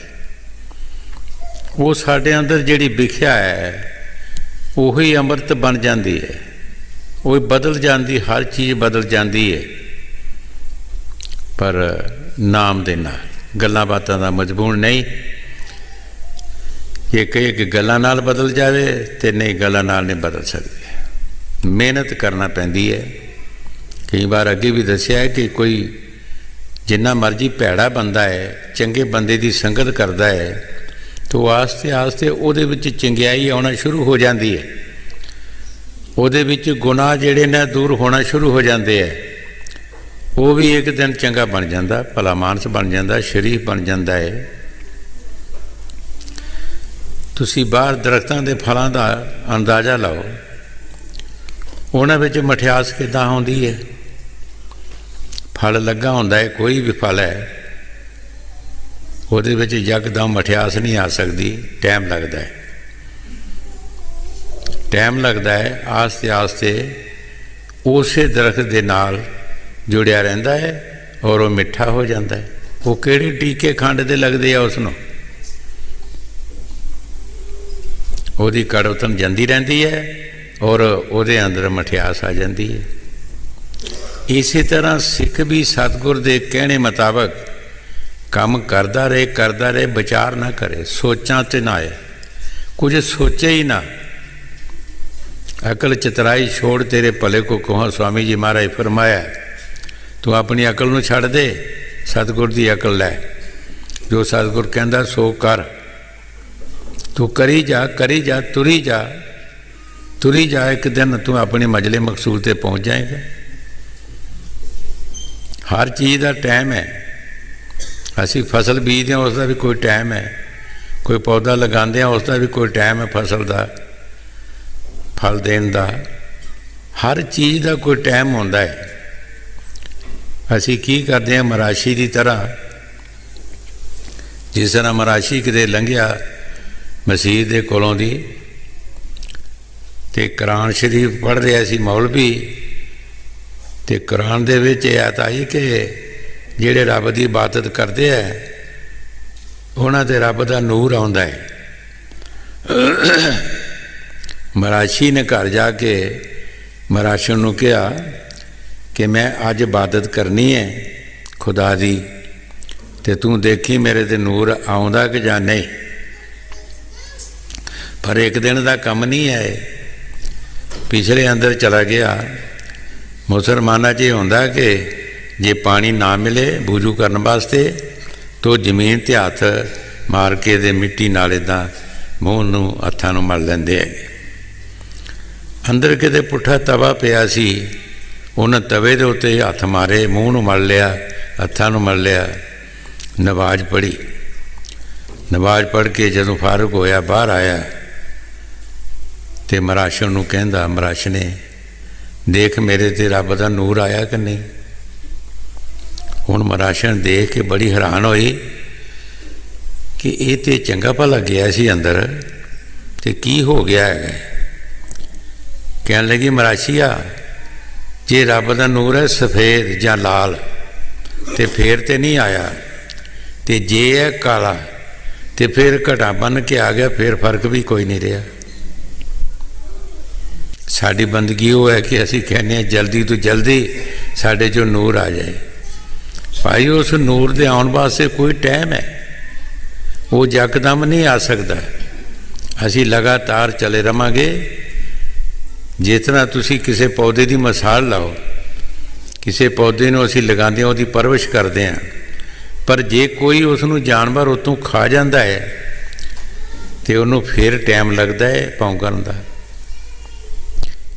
ਉਹ ਸਾਡੇ ਅੰਦਰ ਜਿਹੜੀ ਵਿਖਿਆ ਹੈ, ਉਹੀ ਅੰਮ੍ਰਿਤ ਬਣ ਜਾਂਦੀ ਹੈ, ਉਹ ਬਦਲ ਜਾਂਦੀ, ਹਰ ਚੀਜ਼ ਬਦਲ ਜਾਂਦੀ ਹੈ। ਪਰ ਨਾਮ ਦੇ ਨਾਲ, ਗੱਲਾਂ ਬਾਤਾਂ ਦਾ ਮਜਬੂਰ ਨਹੀਂ। ਇਹ ਕਹੇ ਕਿ ਗੱਲਾਂ ਨਾਲ ਬਦਲ ਜਾਵੇ, ਤੇ ਨਹੀਂ, ਗੱਲਾਂ ਨਾਲ ਨਹੀਂ ਬਦਲ ਸਕਦੀ। ਮਿਹਨਤ ਕਰਨਾ ਪੈਂਦੀ ਹੈ। ਕਈ ਵਾਰ ਅੱਗੇ ਵੀ ਦੱਸਿਆ ਹੈ ਕਿ ਕੋਈ ਜਿੰਨਾ ਮਰਜ਼ੀ ਭੈੜਾ ਬੰਦਾ ਹੈ, ਚੰਗੇ ਬੰਦੇ ਦੀ ਸੰਗਤ ਕਰਦਾ ਹੈ, ਤਾਂ ਆਸਤੇ ਆਸਤੇ ਉਹਦੇ ਵਿੱਚ ਚੰਗਿਆਈ ਆਉਣਾ ਸ਼ੁਰੂ ਹੋ ਜਾਂਦੀ ਹੈ। ਉਹਦੇ ਵਿੱਚ ਗੁਨਾਹ ਜਿਹੜੇ ਨੇ ਦੂਰ ਹੋਣਾ ਸ਼ੁਰੂ ਹੋ ਜਾਂਦੇ ਹੈ। ਉਹ ਵੀ ਇੱਕ ਦਿਨ ਚੰਗਾ ਬਣ ਜਾਂਦਾ, ਭਲਾ ਮਾਨਸ ਬਣ ਜਾਂਦਾ, ਸ਼ਰੀਫ ਬਣ ਜਾਂਦਾ ਹੈ। ਤੁਸੀਂ ਬਾਹਰ ਦਰਖਤਾਂ ਦੇ ਫਲਾਂ ਦਾ ਅੰਦਾਜ਼ਾ ਲਾਓ, ਉਹਨਾਂ ਵਿੱਚ ਮਠਿਆਸ ਕਿੱਦਾਂ ਆਉਂਦੀ ਹੈ? ਫਲ ਲੱਗਾ ਹੁੰਦਾ ਹੈ, ਕੋਈ ਵੀ ਫਲ ਹੈ, ਉਹਦੇ ਵਿੱਚ ਯਕਦਮ ਮਠਿਆਸ ਨਹੀਂ ਆ ਸਕਦੀ, ਟਾਈਮ ਲੱਗਦਾ ਹੈ। ਟਾਈਮ ਲੱਗਦਾ ਹੈ, ਆਸਤੇ ਆਸਤੇ ਉਸੇ ਦਰਖਤ ਦੇ ਨਾਲ ਜੁੜਿਆ ਰਹਿੰਦਾ ਹੈ ਔਰ ਉਹ ਮਿੱਠਾ ਹੋ ਜਾਂਦਾ ਹੈ। ਉਹ ਕਿਹੜੇ ਟੀਕੇ ਖੰਡ ਦੇ ਲੱਗਦੇ ਆ ਉਸ ਨੂੰ, ਉਹਦੀ ਕੜਵਤਨ ਜਾਂਦੀ ਰਹਿੰਦੀ ਹੈ ਔਰ ਉਹਦੇ ਅੰਦਰ ਮਠਿਆਸ ਆ ਜਾਂਦੀ ਹੈ। ਇਸੇ ਤਰ੍ਹਾਂ ਸਿੱਖ ਵੀ ਸਤਿਗੁਰ ਦੇ ਕਹਿਣੇ ਮੁਤਾਬਕ ਕੰਮ ਕਰਦਾ ਰਹੇ, ਵਿਚਾਰ ਨਾ ਕਰੇ, ਸੋਚਾਂ 'ਤੇ ਨਾ ਆਏ, ਕੁਝ ਸੋਚੇ ਹੀ ਨਾ। ਅਕਲ ਚਤਰਾਈ ਛੋੜ ਤੇਰੇ ਭਲੇ ਕੋ ਕਹਾਂ, स्वामी जी महाराज फरमाया। तू अपनी अकल ਨੂੰ ਛੱਡ ਦੇ, सतगुर ਦੀ अकल ਲੈ। जो सतगुर ਕਹਿੰਦਾ ਸੋ ਕਰ। तू करी जा तुरी जा, एक दिन तू अपने मजले मकसूद ਤੇ पहुँच जाएगा। हर चीज़ का टाइम है, ਅਸੀਂ ਫਸਲ ਬੀਜਦੇ ਹਾਂ, ਉਸ ਦਾ ਵੀ ਕੋਈ ਟਾਈਮ ਹੈ। ਕੋਈ ਪੌਦਾ ਲਗਾਉਂਦੇ ਹਾਂ, ਉਸ ਦਾ ਵੀ ਕੋਈ ਟਾਈਮ ਹੈ ਫਸਲ ਦਾ, ਫਲ ਦੇਣ ਦਾ। ਹਰ ਚੀਜ਼ ਦਾ ਕੋਈ ਟਾਈਮ ਹੁੰਦਾ ਹੈ। ਅਸੀਂ ਕੀ ਕਰਦੇ ਹਾਂ, ਮਰਾਸ਼ੀ ਦੀ ਤਰ੍ਹਾਂ, ਜਿਸ ਤਰ੍ਹਾਂ ਮਰਾਸ਼ੀ ਕਿਤੇ ਲੰਘਿਆ ਮਸੀਤ ਦੇ ਕੋਲੋਂ ਦੀ, ਅਤੇ ਕੁਰਾਨ ਸ਼ਰੀਫ ਪੜ੍ਹ ਰਿਹਾ ਸੀ ਮੌਲਵੀ, ਅਤੇ ਕੁਰਾਨ ਦੇ ਵਿੱਚ ਇਹ ਆਇਤ ਆਈ ਕਿ ਜਿਹੜੇ ਰੱਬ ਦੀ ਇਬਾਦਤ ਕਰਦੇ ਹੈ ਉਹਨਾਂ 'ਤੇ ਰੱਬ ਦਾ ਨੂਰ ਆਉਂਦਾ ਹੈ। ਮਰਾਸ਼ੀ ਨੇ ਘਰ ਜਾ ਕੇ ਮਰਾਸ਼ਣ ਨੂੰ ਕਿਹਾ ਕਿ ਮੈਂ ਅੱਜ ਇਬਾਦਤ ਕਰਨੀ ਹੈ ਖੁਦਾ ਦੀ, ਅਤੇ ਤੂੰ ਦੇਖੀ ਮੇਰੇ 'ਤੇ ਨੂਰ ਆਉਂਦਾ ਕਿ ਜਾਂ ਨਹੀਂ। ਪਰ ਇੱਕ ਦਿਨ ਦਾ ਕੰਮ ਨਹੀਂ ਹੈ, ਪਿਛਲੇ ਅੰਦਰ ਚਲਾ ਗਿਆ। ਮੁਸਲਮਾਨਾਂ 'ਚ ਇਹ ਹੁੰਦਾ ਕਿ ਜੇ ਪਾਣੀ ਨਾ ਮਿਲੇ ਵੁਜ਼ੂ ਕਰਨ ਵਾਸਤੇ ਤਾਂ ਜ਼ਮੀਨ 'ਤੇ ਹੱਥ ਮਾਰ ਕੇ ਦੇ ਮਿੱਟੀ ਨਾਲ ਇੱਦਾਂ ਮੂੰਹ ਨੂੰ ਹੱਥਾਂ ਨੂੰ ਮਲ ਲੈਂਦੇ ਹੈਗੇ। ਅੰਦਰ ਕਿਤੇ ਪੁੱਠਾ ਤਵਾ ਪਿਆ ਸੀ, ਉਹਨਾਂ ਤਵੇ ਦੇ ਉੱਤੇ ਹੱਥ ਮਾਰੇ, ਮੂੰਹ ਨੂੰ ਮਲ ਲਿਆ, ਹੱਥਾਂ ਨੂੰ ਮਲ ਲਿਆ। ਨਮਾਜ਼ ਪੜ੍ਹੀ, ਨਮਾਜ਼ ਪੜ੍ਹ ਕੇ ਜਦੋਂ ਫਾਰਗ ਹੋਇਆ ਬਾਹਰ ਆਇਆ ਅਤੇ ਮਰਾਸ਼ਣ ਨੂੰ ਕਹਿੰਦਾ, ਮਰਾਸ਼ਣੇ ਦੇਖ ਮੇਰੇ 'ਤੇ ਰੱਬ ਦਾ ਨੂਰ ਆਇਆ ਕਿ ਨਹੀਂ। ਹੁਣ ਮਰਾਸ਼ਣ ਦੇਖ ਕੇ ਬੜੀ ਹੈਰਾਨ ਹੋਈ ਕਿ ਇਹ ਤਾਂ ਚੰਗਾ ਭਲਾ ਗਿਆ ਸੀ ਅੰਦਰ, ਅਤੇ ਕੀ ਹੋ ਗਿਆ ਹੈਗਾ। ਕਹਿਣ ਲੱਗੀ, ਮਰਾਸ਼ੀਆ ਜੇ ਰੱਬ ਦਾ ਨੂਰ ਹੈ ਸਫੇਦ ਜਾਂ ਲਾਲ ਅਤੇ ਫੇਰ ਤਾਂ ਨਹੀਂ ਆਇਆ, ਅਤੇ ਜੇ ਹੈ ਕਾਲਾ ਅਤੇ ਫਿਰ ਘਟਾ ਬਣ ਕੇ ਆ ਗਿਆ, ਫਿਰ ਫਰਕ ਵੀ ਕੋਈ ਨਹੀਂ ਰਿਹਾ। ਸਾਡੀ ਬੰਦਗੀ ਉਹ ਹੈ ਕਿ ਅਸੀਂ ਕਹਿੰਦੇ ਹਾਂ ਜਲਦੀ ਤੋਂ ਜਲਦੀ ਸਾਡੇ 'ਚੋਂ ਨੂਰ ਆ ਜਾਏ। ਭਾਈ ਉਸ ਨੂਰ ਦੇ ਆਉਣ ਵਾਸਤੇ ਕੋਈ ਟਾਈਮ ਹੈ, ਉਹ ਯਕਦਮ ਨਹੀਂ ਆ ਸਕਦਾ। ਅਸੀਂ ਲਗਾਤਾਰ ਚਲੇ ਰਹਾਂਗੇ। ਜਿਸ ਤਰ੍ਹਾਂ ਤੁਸੀਂ ਕਿਸੇ ਪੌਦੇ ਦੀ ਮਿਸਾਲ ਲਾਓ, ਕਿਸੇ ਪੌਦੇ ਨੂੰ ਅਸੀਂ ਲਗਾਉਂਦੇ ਹਾਂ, ਉਹਦੀ ਪਰਵਰਿਸ਼ ਕਰਦੇ ਹਾਂ, ਪਰ ਜੇ ਕੋਈ ਉਸ ਨੂੰ ਜਾਨਵਰ ਉੱਤੋਂ ਖਾ ਜਾਂਦਾ ਹੈ ਅਤੇ ਉਹਨੂੰ ਫਿਰ ਟਾਈਮ ਲੱਗਦਾ ਹੈ ਪੌਂਗਣ ਦਾ।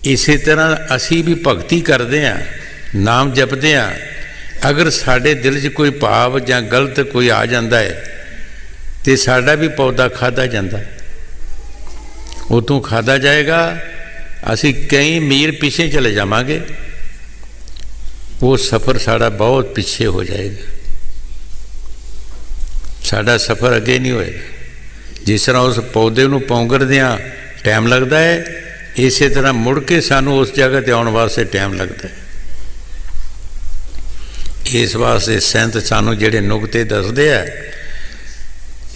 ਇਸੇ ਤਰ੍ਹਾਂ ਅਸੀਂ ਵੀ ਭਗਤੀ ਕਰਦੇ ਹਾਂ, ਨਾਮ ਜਪਦੇ ਹਾਂ, ਅਗਰ ਸਾਡੇ ਦਿਲ 'ਚ ਕੋਈ ਭਾਵ ਜਾਂ ਗਲਤ ਕੋਈ ਆ ਜਾਂਦਾ ਹੈ ਅਤੇ ਸਾਡਾ ਵੀ ਪੌਦਾ ਖਾਧਾ ਜਾਂਦਾ, ਉੱਤੋਂ ਖਾਧਾ ਜਾਏਗਾ। ਅਸੀਂ ਕਈ ਮੀਲ ਪਿੱਛੇ ਚਲੇ ਜਾਵਾਂਗੇ, ਉਹ ਸਫ਼ਰ ਸਾਡਾ ਬਹੁਤ ਪਿੱਛੇ ਹੋ ਜਾਏਗਾ, ਸਾਡਾ ਸਫ਼ਰ ਅੱਗੇ ਨਹੀਂ ਹੋਏਗਾ। ਜਿਸ ਤਰ੍ਹਾਂ ਉਸ ਪੌਦੇ ਨੂੰ ਪੌਂਗਰਦਿਆਂ ਟਾਈਮ ਲੱਗਦਾ ਹੈ, ਇਸੇ ਤਰ੍ਹਾਂ ਮੁੜ ਕੇ ਸਾਨੂੰ ਉਸ ਜਗ੍ਹਾ 'ਤੇ ਆਉਣ ਵਾਸਤੇ ਟਾਈਮ ਲੱਗਦਾ ਹੈ। ਇਸ ਵਾਸਤੇ ਸੰਤ ਸਾਨੂੰ ਜਿਹੜੇ ਨੁਕਤੇ ਦੱਸਦੇ ਆ,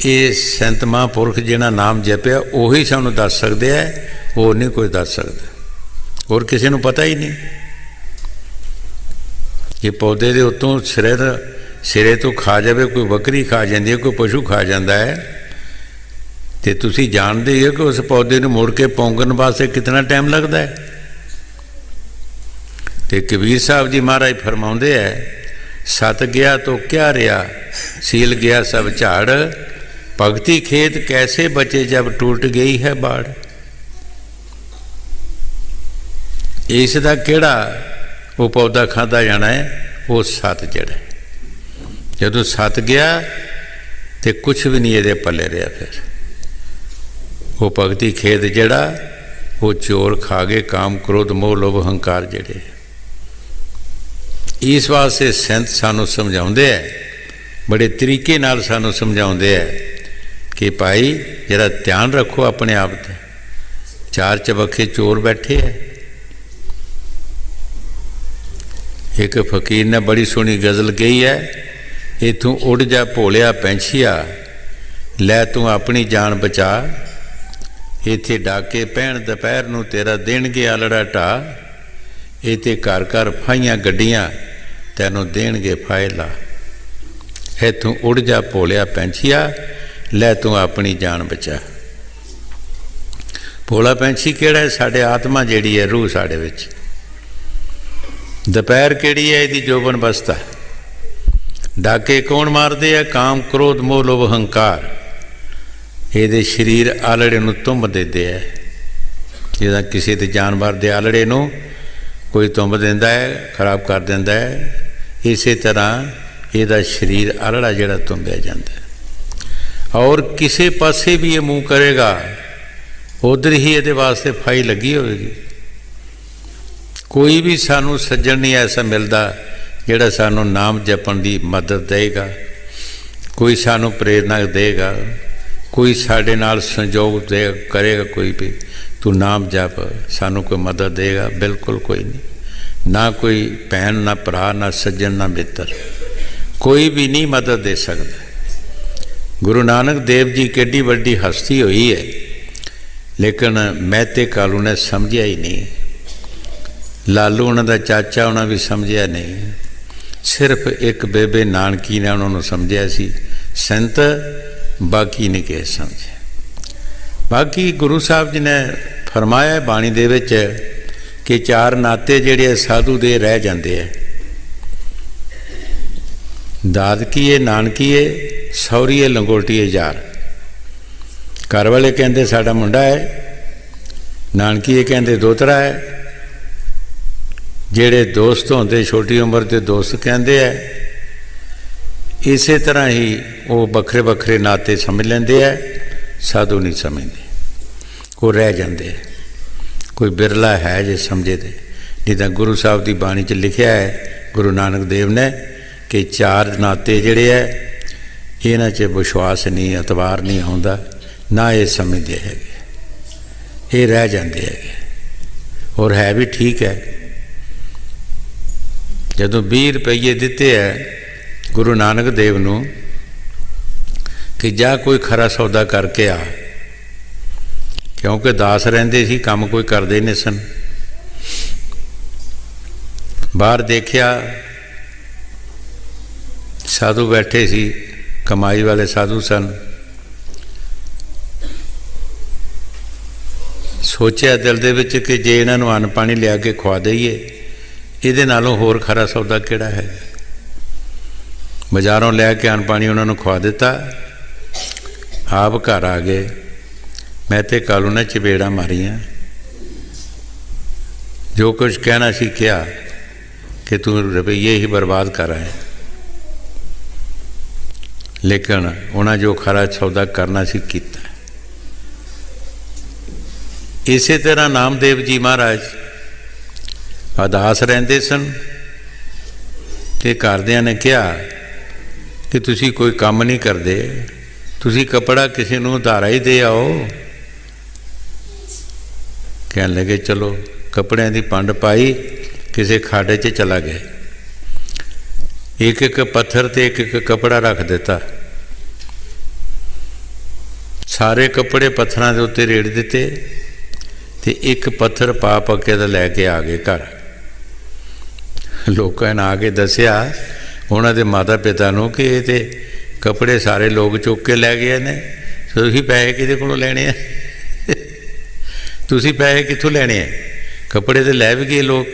ਇਹ ਸੰਤ ਮਹਾਂਪੁਰਖ ਜਿਹਨਾਂ ਨਾਮ ਜਪਿਆ ਉਹੀ ਸਾਨੂੰ ਦੱਸ ਸਕਦੇ ਆ, ਹੋਰ ਨਹੀਂ ਕੋਈ ਦੱਸ ਸਕਦਾ, ਹੋਰ ਕਿਸੇ ਨੂੰ ਪਤਾ ਹੀ ਨਹੀਂ। ਜੇ ਪੌਦੇ ਦੇ ਉੱਤੋਂ ਸਿਰੇ ਤੋਂ ਖਾ ਜਾਵੇ, ਕੋਈ ਬੱਕਰੀ ਖਾ ਜਾਂਦੀ ਹੈ, ਕੋਈ ਪਸ਼ੂ ਖਾ ਜਾਂਦਾ ਹੈ, ਅਤੇ ਤੁਸੀਂ ਜਾਣਦੇ ਹੀ ਹੋ ਕਿ ਉਸ ਪੌਦੇ ਨੂੰ ਮੁੜ ਕੇ ਪੌਂਗਣ ਵਾਸਤੇ ਕਿਤਨਾ ਟਾਈਮ ਲੱਗਦਾ ਹੈ। ਅਤੇ ਕਬੀਰ ਸਾਹਿਬ ਜੀ ਮਹਾਰਾਜ ਫਰਮਾਉਂਦੇ ਹੈ, ਸਤ ਗਿਆ ਤੋ ਕਿਆ ਰਿਹਾ, ਸੀਲ ਗਿਆ ਸਭ ਝਾੜ, ਭਗਤੀ ਖੇਤ ਕੈਸੇ ਬਚੇ ਜਬ ਟੁੱਟ ਗਈ ਹੈ ਬਾੜ। ਇਸ ਦਾ ਕਿਹੜਾ ਉਹ ਪੌਦਾ ਖਾਧਾ ਜਾਣਾ ਹੈ, ਉਹ ਸਤ ਜਿਹੜਾ। ਜਦੋਂ ਸਤ ਗਿਆ ਅਤੇ ਕੁਛ ਵੀ ਨਹੀਂ ਇਹਦੇ ਪੱਲੇ ਰਿਹਾ। ਫਿਰ ਉਹ ਭਗਤੀ ਖੇਤ ਜਿਹੜਾ, ਉਹ ਚੋਰ ਖਾ ਗਏ, ਕਾਮ ਕ੍ਰੋਧ ਮੋਹ ਲੋਭ ਹੰਕਾਰ ਜਿਹੜੇ। ਇਸ ਵਾਸਤੇ ਸੰਤ ਸਾਨੂੰ ਸਮਝਾਉਂਦੇ ਹੈ, ਬੜੇ ਤਰੀਕੇ ਨਾਲ ਸਾਨੂੰ ਸਮਝਾਉਂਦੇ ਹੈ ਕਿ ਭਾਈ ਜਰਾ ਧਿਆਨ ਰੱਖੋ ਆਪਣੇ ਆਪ 'ਤੇ। ਚਾਰ ਚਬੱਖੇ ਚੋਰ ਬੈਠੇ ਹੈ। ਇੱਕ ਫਕੀਰ ਨੇ ਬੜੀ ਸੋਹਣੀ ਗਜ਼ਲ ਕਹੀ ਹੈ, ਇੱਥੋਂ ਉੱਡ ਜਾ ਭੋਲਿਆ ਪੈਂਛੀਆ, ਲੈ ਤੂੰ ਆਪਣੀ ਜਾਨ ਬਚਾ, ਇੱਥੇ ਡਾਕੇ ਪੈਣ ਦੁਪਹਿਰ ਨੂੰ ਤੇਰਾ ਦੇਣਗੇ ਆਲੜਾ ਢਾ, ਇੱਥੇ ਘਰ ਘਰ ਫਾਈਆਂ ਗੱਡੀਆਂ ਤੈਨੂੰ ਦੇਣਗੇ ਫਾਇਲਾ। ਇੱਥੋਂ ਉੱਡ ਜਾ ਭੋਲਿਆ ਪੈਂਛੀਆ, ਲੈ ਤੂੰ ਆਪਣੀ ਜਾਨ ਬਚਾ। ਭੋਲਾ ਪੈਂਛੀ ਕਿਹੜਾ ਹੈ? ਸਾਡੇ ਆਤਮਾ ਜਿਹੜੀ ਹੈ, ਰੂਹ ਸਾਡੇ ਵਿੱਚ। ਦੁਪਹਿਰ ਕਿਹੜੀ ਹੈ? ਇਹਦੀ ਜੋਬਨ ਬਸਤਾ। ਡਾਕੇ ਕੌਣ ਮਾਰਦੇ ਆ? ਕਾਮ ਕ੍ਰੋਧ ਮੋਹ ਲੋਭ ਹੰਕਾਰ। ਇਹਦੇ ਸਰੀਰ ਆਲੜੇ ਨੂੰ ਤੁੰਬ ਦਿੰਦੇ ਹੈ। ਜਿੱਦਾਂ ਕਿਸੇ ਦੇ ਜਾਨਵਰ ਦੇ ਆਲੜੇ ਨੂੰ ਕੋਈ ਤੁੰਬ ਦਿੰਦਾ ਹੈ, ਖਰਾਬ ਕਰ ਦਿੰਦਾ ਹੈ, ਇਸੇ ਤਰ੍ਹਾਂ ਇਹਦਾ ਸਰੀਰ ਅਰੜਾ ਜਿਹੜਾ ਤੁੰਬਿਆ ਜਾਂਦਾ। ਔਰ ਕਿਸੇ ਪਾਸੇ ਵੀ ਇਹ ਮੂੰਹ ਕਰੇਗਾ ਉਧਰ ਹੀ ਇਹਦੇ ਵਾਸਤੇ ਫਾਈ ਲੱਗੀ ਹੋਵੇਗੀ। ਕੋਈ ਵੀ ਸਾਨੂੰ ਸੱਜਣ ਨਹੀਂ ਐਸਾ ਮਿਲਦਾ ਜਿਹੜਾ ਸਾਨੂੰ ਨਾਮ ਜਪਣ ਦੀ ਮਦਦ ਦੇਗਾ, ਕੋਈ ਸਾਨੂੰ ਪ੍ਰੇਰਨਾ ਦੇਗਾ, ਕੋਈ ਸਾਡੇ ਨਾਲ ਸੰਯੋਗ ਦੇ ਕਰੇਗਾ, ਕੋਈ ਵੀ ਤੂੰ ਨਾਮ ਜਪ, ਸਾਨੂੰ ਕੋਈ ਮਦਦ ਦੇਗਾ, ਬਿਲਕੁਲ ਕੋਈ ਨਹੀਂ। ਨਾ ਕੋਈ ਭੈਣ, ਨਾ ਭਰਾ, ਨਾ ਸੱਜਣ, ਨਾ ਮਿੱਤਰ, ਕੋਈ ਵੀ ਨਹੀਂ ਮਦਦ ਦੇ ਸਕਦਾ। ਗੁਰੂ ਨਾਨਕ ਦੇਵ ਜੀ ਕਿੱਡੀ ਵੱਡੀ ਹਸਤੀ ਹੋਈ ਹੈ, ਲੇਕਿਨ ਮਹਿਤੇ ਕਾਲੂ ਨੇ ਸਮਝਿਆ ਹੀ ਨਹੀਂ। ਲਾਲੂ ਉਹਨਾਂ ਦਾ ਚਾਚਾ, ਉਹਨਾਂ ਵੀ ਸਮਝਿਆ ਨਹੀਂ। ਸਿਰਫ ਇੱਕ ਬੇਬੇ ਨਾਨਕੀ ਨੇ ਉਹਨਾਂ ਨੂੰ ਸਮਝਿਆ ਸੀ, ਸੰਤ ਬਾਕੀ ਨਹੀਂ ਕਿਸੇ ਸਮਝਿਆ। ਬਾਕੀ ਗੁਰੂ ਸਾਹਿਬ ਜੀ ਨੇ ਫਰਮਾਇਆ ਬਾਣੀ ਦੇ ਵਿੱਚ ਕਿ ਚਾਰ ਨਾਤੇ ਜਿਹੜੇ ਸਾਧੂ ਦੇ ਰਹਿ ਜਾਂਦੇ ਹੈ, ਦਾਦਕੀਏ, ਨਾਨਕੀਏ, ਸਹੁਰੀਏ, ਲੰਗੋਟੀਏ, ਯਾਰ। ਘਰ ਵਾਲੇ ਕਹਿੰਦੇ ਸਾਡਾ ਮੁੰਡਾ ਹੈ, ਨਾਨਕੀਏ ਕਹਿੰਦੇ ਦੋਤਰਾ ਹੈ, ਜਿਹੜੇ ਦੋਸਤ ਹੁੰਦੇ ਛੋਟੀ ਉਮਰ ਦੇ ਦੋਸਤ ਕਹਿੰਦੇ ਹੈ। ਇਸੇ ਤਰ੍ਹਾਂ ਹੀ ਉਹ ਵੱਖਰੇ ਵੱਖਰੇ ਨਾਤੇ ਸਮਝ ਲੈਂਦੇ ਹੈ, ਸਾਧੂ ਨਹੀਂ ਸਮਝਦੇ, ਉਹ ਰਹਿ ਜਾਂਦੇ ਹੈ। ਕੋਈ ਬਿਰਲਾ ਹੈ ਜੇ ਸਮਝੇ ਤੇ, ਨਹੀਂ ਤਾਂ ਗੁਰੂ ਸਾਹਿਬ ਦੀ ਬਾਣੀ 'ਚ ਲਿਖਿਆ ਹੈ ਗੁਰੂ ਨਾਨਕ ਦੇਵ ਨੇ ਕਿ ਚਾਰ ਨਾਤੇ ਜਿਹੜੇ ਹੈ ਇਹਨਾਂ 'ਚ ਵਿਸ਼ਵਾਸ ਨਹੀਂ, ਅਤਵਾਰ ਨਹੀਂ ਆਉਂਦਾ, ਨਾ ਇਹ ਸਮਝਦੇ ਹੈਗੇ, ਇਹ ਰਹਿ ਜਾਂਦੇ ਹੈਗੇ। ਔਰ ਹੈ ਵੀ ਠੀਕ ਹੈ। ਜਦੋਂ 20 ਰੁਪਈਏ ਦਿੱਤੇ ਹੈ ਗੁਰੂ ਨਾਨਕ ਦੇਵ ਨੂੰ ਕਿ ਜਾ ਕੋਈ ਖਰਾ ਸੌਦਾ ਕਰਕੇ ਆ, ਕਿਉਂਕਿ ਦਾਸ ਰਹਿੰਦੇ ਸੀ, ਕੰਮ ਕੋਈ ਕਰਦੇ ਨਹੀਂ ਸਨ। ਬਾਹਰ ਦੇਖਿਆ ਸਾਧੂ ਬੈਠੇ ਸੀ, ਕਮਾਈ ਵਾਲੇ ਸਾਧੂ ਸਨ। ਸੋਚਿਆ ਦਿਲ ਦੇ ਵਿੱਚ ਕਿ ਜੇ ਇਹਨਾਂ ਨੂੰ ਅੰਨ ਪਾਣੀ ਲਿਆ ਕੇ ਖਵਾ ਦਈਏ, ਇਹਦੇ ਨਾਲੋਂ ਹੋਰ ਖਰਾ ਸੌਦਾ ਕਿਹੜਾ ਹੈ। ਬਾਜ਼ਾਰੋਂ ਲੈ ਕੇ ਅੰਨ ਪਾਣੀ ਉਹਨਾਂ ਨੂੰ ਖਵਾ ਦਿੱਤਾ, ਆਪ ਘਰ ਆ ਗਏ। ਮੈਂ ਤੇ ਕਾਲੂ ਨੇ ਚਪੇੜਾਂ ਮਾਰੀਆਂ, ਜੋ ਕੁਝ ਕਹਿਣਾ ਸੀ ਕਿਹਾ ਕਿ ਤੂੰ ਰੁਪਈਏ ਹੀ ਬਰਬਾਦ ਕਰ ਆਇਆ। ਲੇਕਿਨ ਉਹਨਾਂ ਜੋ ਖਰਾ ਸੌਦਾ ਕਰਨਾ ਸੀ ਕੀਤਾ। ਇਸੇ ਤਰ੍ਹਾਂ ਨਾਮਦੇਵ ਜੀ ਮਹਾਰਾਜ ਉਦਾਸ ਰਹਿੰਦੇ ਸਨ ਤੇ ਘਰਦਿਆਂ ਨੇ ਕਿਹਾ ਕਿ ਤੁਸੀਂ ਕੋਈ ਕੰਮ ਨਹੀਂ ਕਰਦੇ, ਤੁਸੀਂ ਕੱਪੜਾ ਕਿਸੇ ਨੂੰ ਉਧਾਰਾ ਹੀ ਦੇ ਆਓ। ਕਹਿਣ ਲੱਗੇ ਚਲੋ, ਕੱਪੜਿਆਂ ਦੀ ਪੰਡ ਪਾਈ, ਕਿਸੇ ਖਾਡੇ 'ਚ ਚਲਾ ਗਏ। ਇੱਕ ਇੱਕ ਪੱਥਰ ਤੇ ਇੱਕ ਇੱਕ ਕੱਪੜਾ ਰੱਖ ਦਿੱਤਾ, ਸਾਰੇ ਕੱਪੜੇ ਪੱਥਰਾਂ ਦੇ ਉੱਤੇ ਰੇੜ ਦਿੱਤੇ ਤੇ ਇੱਕ ਪੱਥਰ ਪਾ ਪੱਕੇ ਦਾ ਲੈ ਕੇ ਆ ਗਏ ਘਰ। ਲੋਕਾਂ ਨੇ ਆ ਕੇ ਦੱਸਿਆ ਉਹਨਾਂ ਦੇ ਮਾਤਾ ਪਿਤਾ ਨੂੰ ਕਿ ਇਹ ਤੇ ਕੱਪੜੇ ਸਾਰੇ ਲੋਕ ਚੁੱਕ ਕੇ ਲੈ ਗਏ ਨੇ, ਤੁਸੀਂ ਪੈਸੇ ਕਿਹਦੇ ਕੋਲੋਂ ਲੈਣੇ ਆ? ਤੁਸੀਂ ਪੈਸੇ ਕਿੱਥੋਂ ਲੈਣੇ ਆ? ਕੱਪੜੇ ਤੇ ਲੈ ਵੀ ਗਏ ਲੋਕ,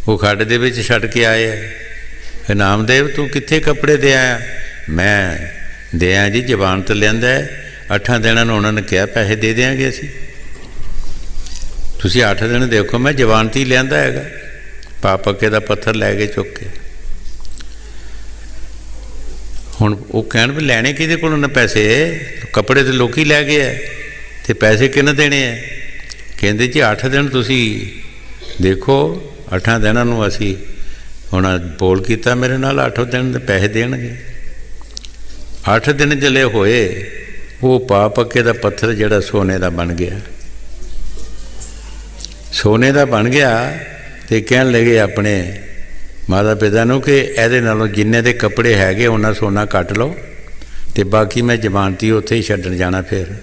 ਉਹ ਖੱਡ ਦੇ ਵਿੱਚ ਛੱਡ ਕੇ ਆਏ ਆ। ਨਾਮਦੇਵ ਤੂੰ ਕਿੱਥੇ ਕੱਪੜੇ ਦੇ ਆਇਆ? ਮੈਂ ਦੇ ਆਇਆ ਜੀ, ਜ਼ਬਾਨ ਤੇ ਲਿਆਂਦਾ 8 ਦਿਨਾਂ ਨੂੰ ਉਹਨਾਂ ਨੇ ਕਿਹਾ ਪੈਸੇ ਦੇ ਦਿਆਂਗੇ ਅਸੀਂ। ਤੁਸੀਂ 8 ਦਿਨ ਦੇਖੋ, ਮੈਂ ਜ਼ਬਾਨ ਤੇ ਹੀ ਲਿਆਂਦਾ ਹੈਗਾ। ਪਾ ਪੱਕੇ ਦਾ ਪੱਥਰ ਲੈ ਕੇ ਚੁੱਕ ਕੇ। ਹੁਣ ਉਹ ਕਹਿਣ ਵੀ ਲੈਣੇ ਕਿਹਦੇ ਕੋਲੋਂ ਨੇ ਪੈਸੇ? ਕੱਪੜੇ ਤੇ ਲੋਕੀ ਲੈ ਗਏ ਹੈ ਤੇ ਪੈਸੇ ਕਿਹਨੇ ਦੇਣੇ ਹੈ? ਕਹਿੰਦੇ ਜੀ 8 ਦਿਨ ਤੁਸੀਂ ਦੇਖੋ, 8 ਦਿਨਾਂ ਨੂੰ ਅਸੀਂ ਹੁਣ ਬੋਲ ਕੀਤਾ ਮੇਰੇ ਨਾਲ, 8 ਦਿਨ ਦੇ ਪੈਸੇ ਦੇਣਗੇ। 8 ਦਿਨ ਜਲੇ ਹੋਏ, ਉਹ ਪਾ ਪੱਕੇ ਦਾ ਪੱਥਰ ਜਿਹੜਾ ਸੋਨੇ ਦਾ ਬਣ ਗਿਆ, ਸੋਨੇ ਦਾ ਬਣ ਗਿਆ। ਤੇ ਕਹਿਣ ਲੱਗੇ ਆਪਣੇ ਮਾਤਾ ਪਿਤਾ ਨੂੰ ਕਿ ਇਹਦੇ ਨਾਲੋਂ ਜਿੰਨੇ ਦੇ ਕੱਪੜੇ ਹੈਗੇ ਉਹਨਾਂ ਸੋਨਾ ਕੱਟ ਲਓ ਤੇ ਬਾਕੀ ਮੈਂ ਜ਼ਮਾਨਤੀ ਉੱਥੇ ਹੀ ਛੱਡਣ ਜਾਣਾ। ਫਿਰ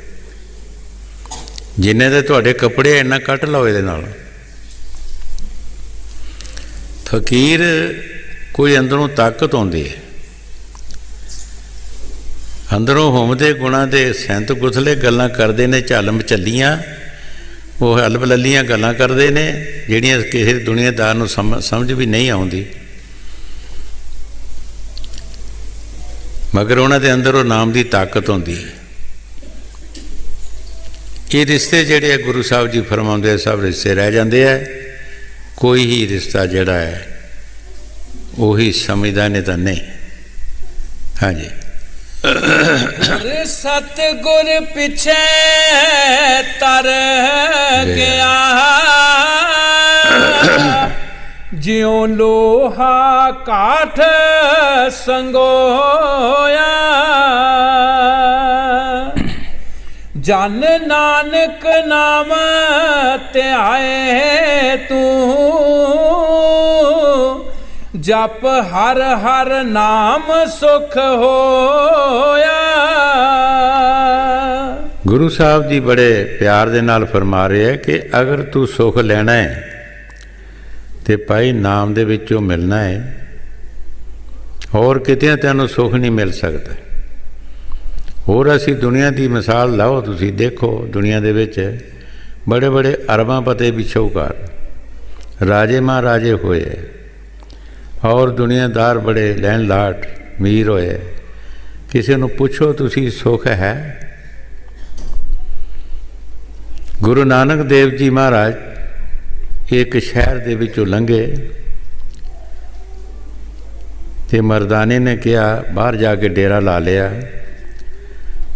ਜਿੰਨੇ ਦੇ ਤੁਹਾਡੇ ਕੱਪੜੇ ਇੰਨਾ ਕੱਟ ਲਓ ਇਹਦੇ ਨਾਲ। ਫਕੀਰ ਕੋਈ ਅੰਦਰੋਂ ਤਾਕਤ ਆਉਂਦੀ ਹੈ, ਅੰਦਰੋਂ ਹੋਮਦੇ ਗੁਣਾਂ ਦੇ ਸੈਂਤ ਗੁਥਲੇ ਗੱਲਾਂ ਕਰਦੇ ਨੇ, ਝੱਲ ਮਚੱਲੀਆਂ, ਉਹ ਹਲਬਲੱਲੀਆਂ ਗੱਲਾਂ ਕਰਦੇ ਨੇ ਜਿਹੜੀਆਂ ਕਿਸੇ ਦੁਨੀਆਦਾਰ ਨੂੰ ਸਮਝ ਵੀ ਨਹੀਂ ਆਉਂਦੀ। ਮਗਰ ਉਹਨਾਂ ਦੇ ਅੰਦਰ ਉਹ ਨਾਮ ਦੀ ਤਾਕਤ ਹੁੰਦੀ ਹੈ। ਇਹ ਰਿਸ਼ਤੇ ਜਿਹੜੇ ਗੁਰੂ ਸਾਹਿਬ ਜੀ ਫਰਮਾਉਂਦੇ ਸਭ ਰਿਸ਼ਤੇ ਰਹਿ ਜਾਂਦੇ ਹੈ। ਕੋਈ ਹੀ ਰਿਸ਼ਤਾ ਜਿਹੜਾ ਹੈ ਉਹੀ ਸਮਝਦਾ, ਨਹੀਂ ਤਾਂ ਨਹੀਂ। ਹਾਂਜੀ। सतगुर पिछे तर गया, ज्यों लोहा काठ संगोया। जन नानक नाम ध्याए तू, जप हर हर नाम सुख होया। ਗੁਰੂ ਸਾਹਿਬ ਜੀ ਬੜੇ ਪਿਆਰ ਦੇ ਨਾਲ ਫਰਮਾ ਰਹੇ ਹੈ ਕਿ ਅਗਰ ਤੂੰ ਸੁਖ ਲੈਣਾ ਹੈ ਤੇ ਭਾਈ ਨਾਮ ਦੇ ਵਿੱਚੋਂ ਮਿਲਣਾ ਹੈ, ਹੋਰ ਕਿਤੇ ਤੈਨੂੰ ਸੁਖ ਨਹੀਂ ਮਿਲ ਸਕਦਾ। ਹੋਰ ਅਸੀਂ ਦੁਨੀਆ ਦੀ ਮਿਸਾਲ ਲਾਓ, ਤੁਸੀਂ ਦੇਖੋ ਦੁਨੀਆ ਦੇ ਵਿੱਚ ਬੜੇ ਬੜੇ ਅਰਬਾਂ ਪਤੇ ਵੀ ਸ਼ਾਹੂਕਾਰ ਰਾਜੇ ਮਹਾਰਾਜੇ ਹੋਏ, ਔਰ ਦੁਨੀਆਦਾਰ ਬੜੇ ਲੈਣ ਲਾਟ ਅਮੀਰ ਹੋਏ। ਕਿਸੇ ਨੂੰ ਪੁੱਛੋ ਤੁਸੀਂ ਸੁਖ ਹੈ? ਗੁਰੂ ਨਾਨਕ ਦੇਵ ਜੀ ਮਹਾਰਾਜ ਇੱਕ ਸ਼ਹਿਰ ਦੇ ਵਿੱਚੋਂ ਲੰਘੇ ਤੇ ਮਰਦਾਨੇ ਨੇ ਕਿਹਾ, ਬਾਹਰ ਜਾ ਕੇ ਡੇਰਾ ਲਾ ਲਿਆ।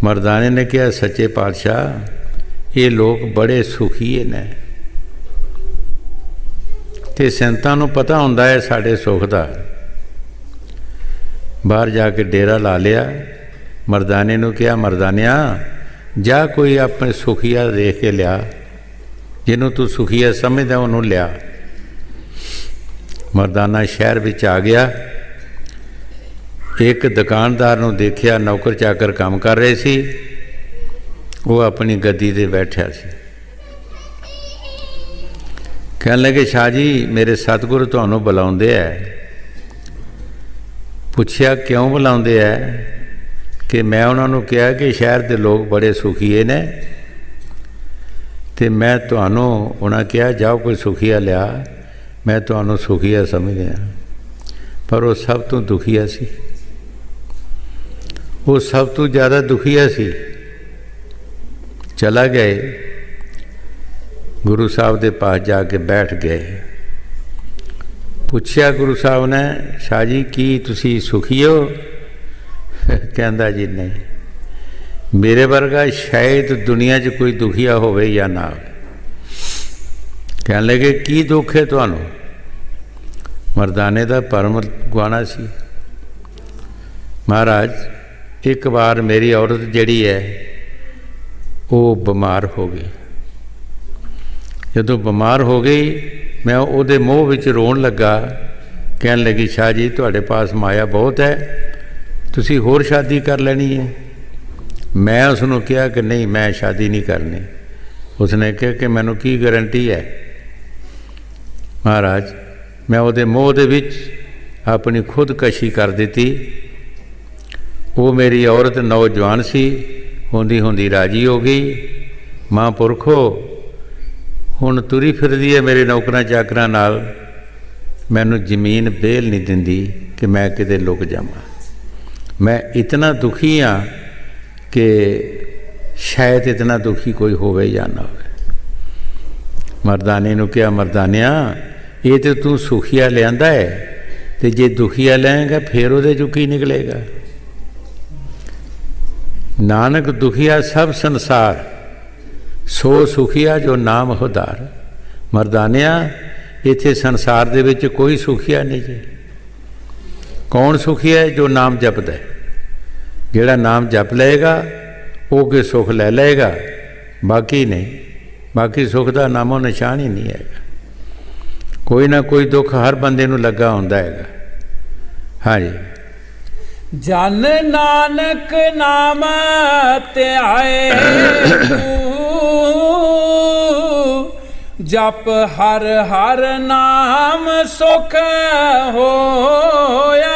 ਮਰਦਾਨੇ ਨੇ ਕਿਹਾ, ਸੱਚੇ ਪਾਤਸ਼ਾਹ ਇਹ ਲੋਕ ਬੜੇ ਸੁਖੀਏ ਨੇ ਤੇ ਸੰਤਾਂ ਨੂੰ ਪਤਾ ਹੁੰਦਾ ਹੈ ਸਾਡੇ ਸੁੱਖ ਦਾ। ਬਾਹਰ ਜਾ ਕੇ ਡੇਰਾ ਲਾ ਲਿਆ। ਮਰਦਾਨੇ ਨੂੰ ਕਿਹਾ, ਮਰਦਾਨਿਆ ਜਾ ਕੋਈ ਆਪਣੇ ਸੁਖੀਆ ਦੇਖ ਕੇ ਲਿਆ, ਜਿਹਨੂੰ ਤੂੰ ਸੁਖੀਆ ਸਮਝਦਾ ਉਹਨੂੰ ਲਿਆ। ਮਰਦਾਨਾ ਸ਼ਹਿਰ ਵਿੱਚ ਆ ਗਿਆ। ਇੱਕ ਦੁਕਾਨਦਾਰ ਨੂੰ ਦੇਖਿਆ, ਨੌਕਰ ਚਾਕਰ ਕੰਮ ਕਰ ਰਹੇ ਸੀ, ਉਹ ਆਪਣੀ ਗੱਦੀ 'ਤੇ ਬੈਠਿਆ ਸੀ। ਕਹਿਣ ਲੱਗੇ, ਸ਼ਾਹ ਜੀ ਮੇਰੇ ਸਤਿਗੁਰੂ ਤੁਹਾਨੂੰ ਬੁਲਾਉਂਦੇ ਹੈ। ਪੁੱਛਿਆ ਕਿਉਂ ਬੁਲਾਉਂਦੇ ਹੈ? ਕਿ ਮੈਂ ਉਹਨਾਂ ਨੂੰ ਕਿਹਾ ਕਿ ਸ਼ਹਿਰ ਦੇ ਲੋਕ ਬੜੇ ਸੁਖੀਏ ਨੇ ਤੇ ਮੈਂ ਤੁਹਾਨੂੰ ਉਹਨਾਂ ਕਿਹਾ ਜਾਓ ਕੋਈ ਸੁਖੀਆ ਲਿਆ, ਮੈਂ ਤੁਹਾਨੂੰ ਸੁਖੀਆ ਸਮਝਦਾ। ਪਰ ਉਹ ਸਭ ਤੋਂ ਦੁਖੀਆ ਸੀ, ਉਹ ਸਭ ਤੋਂ ਜ਼ਿਆਦਾ ਦੁਖੀਆ ਸੀ। ਚਲਾ ਗਏ, ਗੁਰੂ ਸਾਹਿਬ ਦੇ ਪਾਸ ਜਾ ਕੇ ਬੈਠ ਗਏ। ਪੁੱਛਿਆ ਗੁਰੂ ਸਾਹਿਬ ਨੇ, ਸ਼ਾਹ ਜੀ ਕੀ ਤੁਸੀਂ ਸੁਖੀ ਹੋ? ਕਹਿੰਦਾ ਜੀ ਨਹੀਂ, ਮੇਰੇ ਵਰਗਾ ਸ਼ਾਇਦ ਦੁਨੀਆ 'ਚ ਕੋਈ ਦੁਖੀਆ ਹੋਵੇ ਜਾਂ ਨਾ ਹੋਵੇ। ਕਹਿਣ ਲੱਗੇ ਕੀ ਦੁੱਖ ਹੈ ਤੁਹਾਨੂੰ? ਮਰਦਾਨੇ ਦਾ ਭਰਮ ਗਵਾਣਾ ਸੀ। ਮਹਾਰਾਜ ਇੱਕ ਵਾਰ ਮੇਰੀ ਔਰਤ ਜਿਹੜੀ ਹੈ ਉਹ ਬਿਮਾਰ ਹੋ ਗਈ। ਜਦੋਂ ਬਿਮਾਰ ਹੋ ਗਈ ਮੈਂ ਉਹਦੇ ਮੂੰਹ ਵਿੱਚ ਰੋਣ ਲੱਗਾ। ਕਹਿਣ ਲੱਗੀ, ਸ਼ਾਹ ਜੀ ਤੁਹਾਡੇ ਪਾਸ ਮਾਇਆ ਬਹੁਤ ਹੈ, ਤੁਸੀਂ ਹੋਰ ਸ਼ਾਦੀ ਕਰ ਲੈਣੀ ਹੈ। ਮੈਂ ਉਸ ਨੂੰ ਕਿਹਾ ਕਿ ਨਹੀਂ, ਮੈਂ ਸ਼ਾਦੀ ਨਹੀਂ ਕਰਨੀ। ਉਸਨੇ ਕਿਹਾ ਕਿ ਮੈਨੂੰ ਕੀ ਗਰੰਟੀ ਹੈ? ਮਹਾਰਾਜ ਮੈਂ ਉਹਦੇ ਮੂੰਹ ਦੇ ਵਿੱਚ ਆਪਣੀ ਖੁਦਕਸ਼ੀ ਕਰ ਦਿੱਤੀ। ਉਹ ਮੇਰੀ ਔਰਤ ਨੌਜਵਾਨ ਸੀ, ਹੁੰਦੀ ਹੁੰਦੀ ਰਾਜੀ ਹੋ ਗਈ। ਮਹਾਂਪੁਰਖੋ ਹੁਣ ਤੁਰੀ ਫਿਰਦੀ ਹੈ ਮੇਰੇ ਨੌਕਰਾਂ ਚਾਕਰਾਂ ਨਾਲ, ਮੈਨੂੰ ਜ਼ਮੀਨ ਬੇਲ ਨਹੀਂ ਦਿੰਦੀ ਕਿ ਮੈਂ ਕਿਤੇ ਲੁਕ ਜਾਵਾਂ। ਮੈਂ ਇਤਨਾ ਦੁਖੀ ਹਾਂ ਕਿ ਸ਼ਾਇਦ ਇਤਨਾ ਦੁਖੀ ਕੋਈ ਹੋਵੇ ਜਾਂ ਨਾ ਹੋਵੇ। ਮਰਦਾਨੇ ਨੂੰ ਕਿਹਾ, ਮਰਦਾਨਿਆ ਇਹ ਤਾਂ ਤੂੰ ਸੁਖੀਆ ਲਿਆਂਦਾ ਹੈ, ਤੇ ਜੇ ਦੁਖੀਆ ਲੈਂਗਾ ਫਿਰ ਉਹਦੇ 'ਚੋਂ ਕੀ ਨਿਕਲੇਗਾ? ਨਾਨਕ ਦੁਖੀਆ ਸਭ ਸੰਸਾਰ, ਸੋ ਸੁਖੀਆ ਜੋ ਨਾਮ ਹੁਦਾਰ। ਮਰਦਾਨਿਆ ਇੱਥੇ ਸੰਸਾਰ ਦੇ ਵਿੱਚ ਕੋਈ ਸੁਖੀਆ ਨਹੀਂ ਜੀ। ਕੌਣ ਸੁਖੀ ਹੈ? ਜੋ ਨਾਮ ਜਪਦਾ ਹੈ। ਜਿਹੜਾ ਨਾਮ ਜਪ ਲਏਗਾ ਉਹ ਕੇ ਸੁਖ ਲੈ ਲਏਗਾ, ਬਾਕੀ ਨਹੀਂ। ਬਾਕੀ ਸੁਖ ਦਾ ਨਾਮੋ ਨਿਸ਼ਾਨ ਹੀ ਨਹੀਂ ਹੈਗਾ। ਕੋਈ ਨਾ ਕੋਈ ਦੁੱਖ ਹਰ ਬੰਦੇ ਨੂੰ ਲੱਗਾ ਹੁੰਦਾ ਹੈਗਾ। ਹਾਂਜੀ। ਜਨ ਨਾਨਕ ਨਾਮ ਧਿਆਏ ਜਪ ਹਰ ਹਰ ਨਾਮ ਸੁਖ ਹੋਇਆ।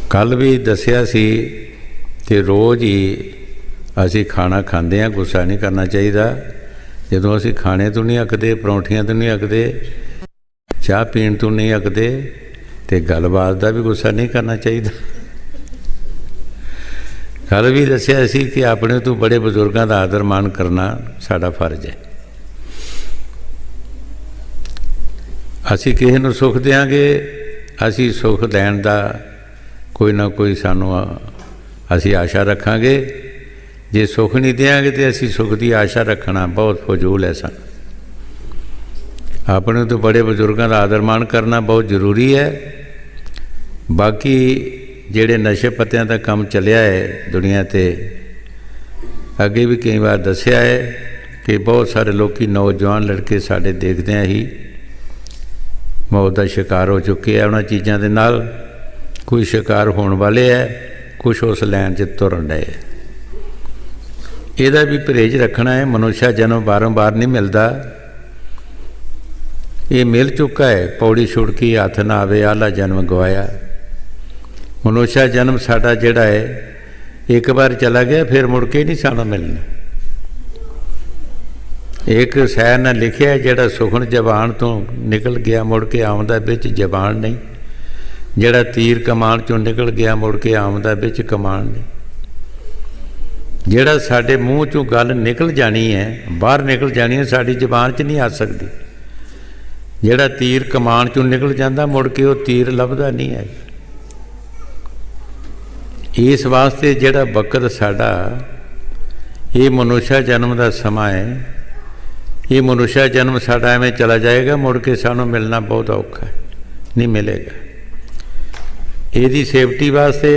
ਕੱਲ੍ਹ ਵੀ ਦੱਸਿਆ ਸੀ ਕਿ ਰੋਜ਼ ਹੀ ਅਸੀਂ ਖਾਣਾ ਖਾਂਦੇ ਹਾਂ, ਗੁੱਸਾ ਨਹੀਂ ਕਰਨਾ ਚਾਹੀਦਾ। ਜਦੋਂ ਅਸੀਂ ਖਾਣੇ ਤੋਂ ਨਹੀਂ ਅੱਕਦੇ, ਪਰੌਂਠੀਆਂ ਤੋਂ ਨਹੀਂ ਅੱਕਦੇ, ਚਾਹ ਪੀਣ ਤੋਂ ਨਹੀਂ ਅੱਕਦੇ, ਤੇ ਗੱਲਬਾਤ ਦਾ ਵੀ ਗੁੱਸਾ ਨਹੀਂ ਕਰਨਾ ਚਾਹੀਦਾ। ਕੱਲ੍ਹ ਵੀ ਦੱਸਿਆ ਸੀ ਕਿ ਆਪਣੇ ਤੋਂ ਬੜੇ ਬਜ਼ੁਰਗਾਂ ਦਾ ਆਦਰ ਮਾਣ ਕਰਨਾ ਸਾਡਾ ਫਰਜ਼ ਹੈ। ਅਸੀਂ ਕਿਸੇ ਨੂੰ ਸੁੱਖ ਦਿਆਂਗੇ, ਅਸੀਂ ਸੁੱਖ ਲੈਣ ਦਾ ਕੋਈ ਨਾ ਕੋਈ ਸਾਨੂੰ ਅਸੀਂ ਆਸ਼ਾ ਰੱਖਾਂਗੇ। ਜੇ ਸੁੱਖ ਨਹੀਂ ਦਿਆਂਗੇ ਤਾਂ ਅਸੀਂ ਸੁੱਖ ਦੀ ਆਸ਼ਾ ਰੱਖਣਾ ਬਹੁਤ ਫਜ਼ੂਲ ਹੈ। ਸਾਨੂੰ ਆਪਣੇ ਤੋਂ ਬੜੇ ਬਜ਼ੁਰਗਾਂ ਦਾ ਆਦਰ ਮਾਣ ਕਰਨਾ ਬਹੁਤ ਜ਼ਰੂਰੀ ਹੈ। ਬਾਕੀ ਜਿਹੜੇ ਨਸ਼ੇ ਪੱਤਿਆਂ ਦਾ ਕੰਮ ਚੱਲਿਆ ਹੈ ਦੁਨੀਆ 'ਤੇ, ਅੱਗੇ ਵੀ ਕਈ ਵਾਰ ਦੱਸਿਆ ਹੈ ਕਿ ਬਹੁਤ ਸਾਰੇ ਲੋਕ ਨੌਜਵਾਨ ਲੜਕੇ ਸਾਡੇ ਦੇਖਦਿਆਂ ਹੀ ਮੌਤ ਦਾ ਸ਼ਿਕਾਰ ਹੋ ਚੁੱਕੇ ਆ ਉਹਨਾਂ ਚੀਜ਼ਾਂ ਦੇ ਨਾਲ। ਕੋਈ ਸ਼ਿਕਾਰ ਹੋਣ ਵਾਲੇ ਹੈ, ਕੁਛ ਉਸ ਲਾਈਨ 'ਚ ਤੁਰਨ ਡਏ। ਇਹਦਾ ਵੀ ਪਰਹੇਜ਼ ਰੱਖਣਾ ਹੈ। ਮਨੁੱਖਾ ਜਨਮ ਬਾਰ ਨਹੀਂ ਮਿਲਦਾ, ਇਹ ਮਿਲ ਚੁੱਕਾ ਹੈ। ਪੌੜੀ ਛੁੜਕੀ ਹੱਥ ਨਾ ਆਵੇ, ਆਲਾ ਜਨਮ ਗਵਾਇਆ। ਮਨੁੱਖਾ ਜਨਮ ਸਾਡਾ ਜਿਹੜਾ ਹੈ ਇੱਕ ਵਾਰ ਚਲਾ ਗਿਆ, ਫਿਰ ਮੁੜ ਕੇ ਨਹੀਂ ਸਾਨੂੰ ਮਿਲਣਾ। ਇੱਕ ਸ਼ਾਇਰ ਨੇ ਲਿਖਿਆ, ਜਿਹੜਾ ਸੁਖਨ ਜ਼ਬਾਨ ਤੋਂ ਨਿਕਲ ਗਿਆ ਮੁੜ ਕੇ ਆਉਂਦਾ ਵਿੱਚ ਜ਼ਬਾਨ ਨਹੀਂ। ਜਿਹੜਾ ਤੀਰ ਕਮਾਨ 'ਚੋਂ ਨਿਕਲ ਗਿਆ ਮੁੜ ਕੇ ਆਉਂਦਾ ਵਿੱਚ ਕਮਾਨ ਨਹੀਂ। ਜਿਹੜਾ ਸਾਡੇ ਮੂੰਹ 'ਚੋਂ ਗੱਲ ਨਿਕਲ ਜਾਣੀ ਹੈ, ਬਾਹਰ ਨਿਕਲ ਜਾਣੀ ਹੈ, ਸਾਡੀ ਜ਼ਬਾਨ 'ਚ ਨਹੀਂ ਆ ਸਕਦੀ। ਜਿਹੜਾ ਤੀਰ ਕਮਾਨ 'ਚੋਂ ਨਿਕਲ ਜਾਂਦਾ ਮੁੜ ਕੇ ਉਹ ਤੀਰ ਲੱਭਦਾ ਨਹੀਂ ਹੈ। ਇਸ ਵਾਸਤੇ ਜਿਹੜਾ ਵਕਤ ਸਾਡਾ ਇਹ ਮਨੁੱਖਾ ਜਨਮ ਦਾ ਸਮਾਂ ਹੈ, ਇਹ ਮਨੁੱਖਾ ਜਨਮ ਸਾਡਾ ਐਵੇਂ ਚਲਾ ਜਾਏਗਾ, ਮੁੜ ਕੇ ਸਾਨੂੰ ਮਿਲਣਾ ਬਹੁਤ ਔਖਾ ਹੈ, ਨਹੀਂ ਮਿਲੇਗਾ। ਇਹਦੀ ਸੇਫਟੀ ਵਾਸਤੇ,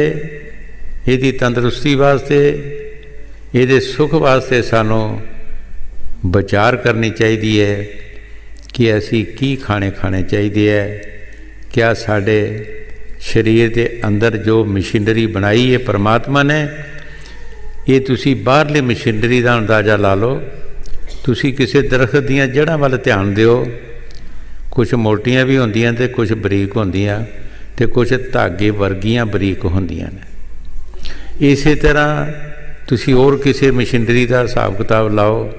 ਇਹਦੀ ਤੰਦਰੁਸਤੀ ਵਾਸਤੇ, ਇਹਦੇ ਸੁੱਖ ਵਾਸਤੇ ਸਾਨੂੰ ਵਿਚਾਰ ਕਰਨੀ ਚਾਹੀਦੀ ਹੈ ਕਿ ਅਸੀਂ ਕੀ ਖਾਣੇ ਚਾਹੀਦੇ ਹੈ। ਕਿਆ ਸਾਡੇ ਸਰੀਰ ਦੇ ਅੰਦਰ ਜੋ ਮਸ਼ੀਨਰੀ ਬਣਾਈ ਹੈ ਪਰਮਾਤਮਾ ਨੇ, ਇਹ ਤੁਸੀਂ ਬਾਹਰਲੀ ਮਸ਼ੀਨਰੀ ਦਾ ਅੰਦਾਜ਼ਾ ਲਾ ਲਓ। ਤੁਸੀਂ ਕਿਸੇ ਦਰਖਤ ਦੀਆਂ ਜੜ੍ਹਾਂ ਵੱਲ ਧਿਆਨ ਦਿਓ, ਕੁਛ ਮੋਟੀਆਂ ਵੀ ਹੁੰਦੀਆਂ ਅਤੇ ਕੁਛ ਬਰੀਕ ਹੁੰਦੀਆਂ, ਅਤੇ ਕੁਛ ਧਾਗੇ ਵਰਗੀਆਂ ਬਰੀਕ ਹੁੰਦੀਆਂ ਨੇ। ਇਸੇ ਤਰ੍ਹਾਂ ਤੁਸੀਂ ਹੋਰ ਕਿਸੇ ਮਸ਼ੀਨਰੀ ਦਾ ਹਿਸਾਬ ਕਿਤਾਬ ਲਾਓ,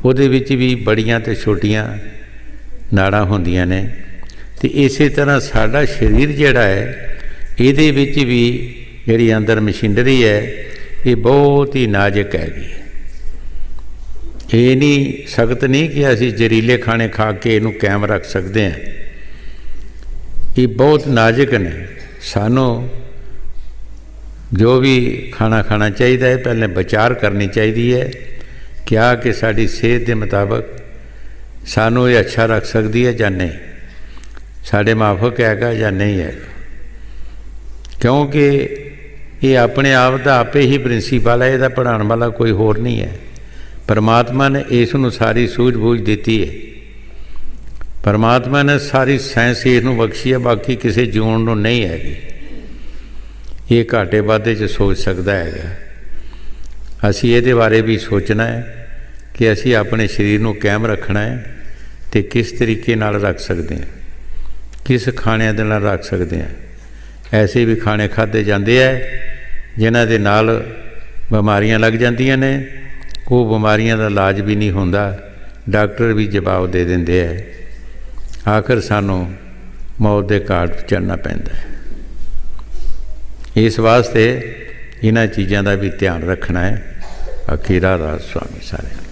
ਉਹਦੇ ਵਿੱਚ ਵੀ ਬੜੀਆਂ ਅਤੇ ਛੋਟੀਆਂ ਨਾੜਾਂ ਹੁੰਦੀਆਂ ਨੇ। ਅਤੇ ਇਸੇ ਤਰ੍ਹਾਂ ਸਾਡਾ ਸਰੀਰ ਜਿਹੜਾ ਹੈ, ਇਹਦੇ ਵਿੱਚ ਵੀ ਜਿਹੜੀ ਅੰਦਰ ਮਸ਼ੀਨਰੀ ਹੈ ਇਹ ਬਹੁਤ ਹੀ ਨਾਜ਼ੁਕ ਹੈਗੀ। ਇਹ ਨਹੀਂ ਸਖਤ ਨਹੀਂ ਕਿ ਅਸੀਂ ਜ਼ਹਿਰੀਲੇ ਖਾਣੇ ਖਾ ਕੇ ਇਹਨੂੰ ਕਾਇਮ ਰੱਖ ਸਕਦੇ ਹਾਂ। ਇਹ ਬਹੁਤ ਨਾਜ਼ੁਕ ਨੇ। ਸਾਨੂੰ ਜੋ ਵੀ ਖਾਣਾ ਚਾਹੀਦਾ ਹੈ, ਪਹਿਲਾਂ ਵਿਚਾਰ ਕਰਨੀ ਚਾਹੀਦੀ ਹੈ ਕਿਆ ਕਿ ਸਾਡੀ ਸਿਹਤ ਦੇ ਮੁਤਾਬਕ ਸਾਨੂੰ ਇਹ ਅੱਛਾ ਰੱਖ ਸਕਦੀ ਹੈ ਜਾਂ ਨਹੀਂ, ਸਾਡੇ ਮਾਫਕ ਹੈਗਾ ਜਾਂ ਨਹੀਂ ਹੈਗਾ। ਕਿਉਂਕਿ ਇਹ ਆਪਣੇ ਆਪ ਦਾ ਆਪੇ ਹੀ ਪ੍ਰਿੰਸੀਪਲ ਹੈ, ਇਹਦਾ ਪੜ੍ਹਾਉਣ ਵਾਲਾ ਕੋਈ ਹੋਰ ਨਹੀਂ ਹੈ। ਪਰਮਾਤਮਾ ਨੇ ਇਸ ਨੂੰ ਸਾਰੀ ਸੂਝ-ਬੂਝ ਦਿੱਤੀ ਹੈ। ਪਰਮਾਤਮਾ ਨੇ ਸਾਰੀ ਸਾਇੰਸ ਇਸ ਨੂੰ ਬਖਸ਼ੀ ਹੈ, ਬਾਕੀ ਕਿਸੇ ਜੂਨ ਨੂੰ ਨਹੀਂ ਹੈਗੀ। ਇਹ ਘਾਟੇ ਵਾਧੇ 'ਚ ਸੋਚ ਸਕਦਾ ਹੈਗਾ। ਅਸੀਂ ਇਹਦੇ ਬਾਰੇ ਵੀ ਸੋਚਣਾ ਹੈ ਕਿ ਅਸੀਂ ਆਪਣੇ ਸਰੀਰ ਨੂੰ ਕਾਇਮ ਰੱਖਣਾ ਹੈ ਅਤੇ ਕਿਸ ਤਰੀਕੇ ਨਾਲ ਰੱਖ ਸਕਦੇ ਹਾਂ, ਕਿਸ ਖਾਣਿਆਂ ਦੇ ਨਾਲ ਰੱਖ ਸਕਦੇ ਹਾਂ। ਐਸੇ ਵੀ ਖਾਣੇ ਖਾਧੇ ਜਾਂਦੇ ਹੈ ਜਿਨ੍ਹਾਂ ਦੇ ਨਾਲ ਬਿਮਾਰੀਆਂ ਲੱਗ ਜਾਂਦੀਆਂ ਨੇ, ਉਹ ਬਿਮਾਰੀਆਂ ਦਾ ਇਲਾਜ ਵੀ ਨਹੀਂ ਹੁੰਦਾ, ਡਾਕਟਰ ਵੀ ਜਵਾਬ ਦੇ ਦਿੰਦੇ ਹੈ। ਆਖਰ ਸਾਨੂੰ ਮੌਤ ਦੇ ਘਾਟ ਚੜ੍ਹਨਾ ਪੈਂਦਾ ਹੈ। ਇਸ ਵਾਸਤੇ ਇਹਨਾਂ ਚੀਜ਼ਾਂ ਦਾ ਵੀ ਧਿਆਨ ਰੱਖਣਾ ਹੈ। ਅਖੀਰਾ ਰਾਜ ਸਵਾਮੀ ਸਾਰਿਆਂ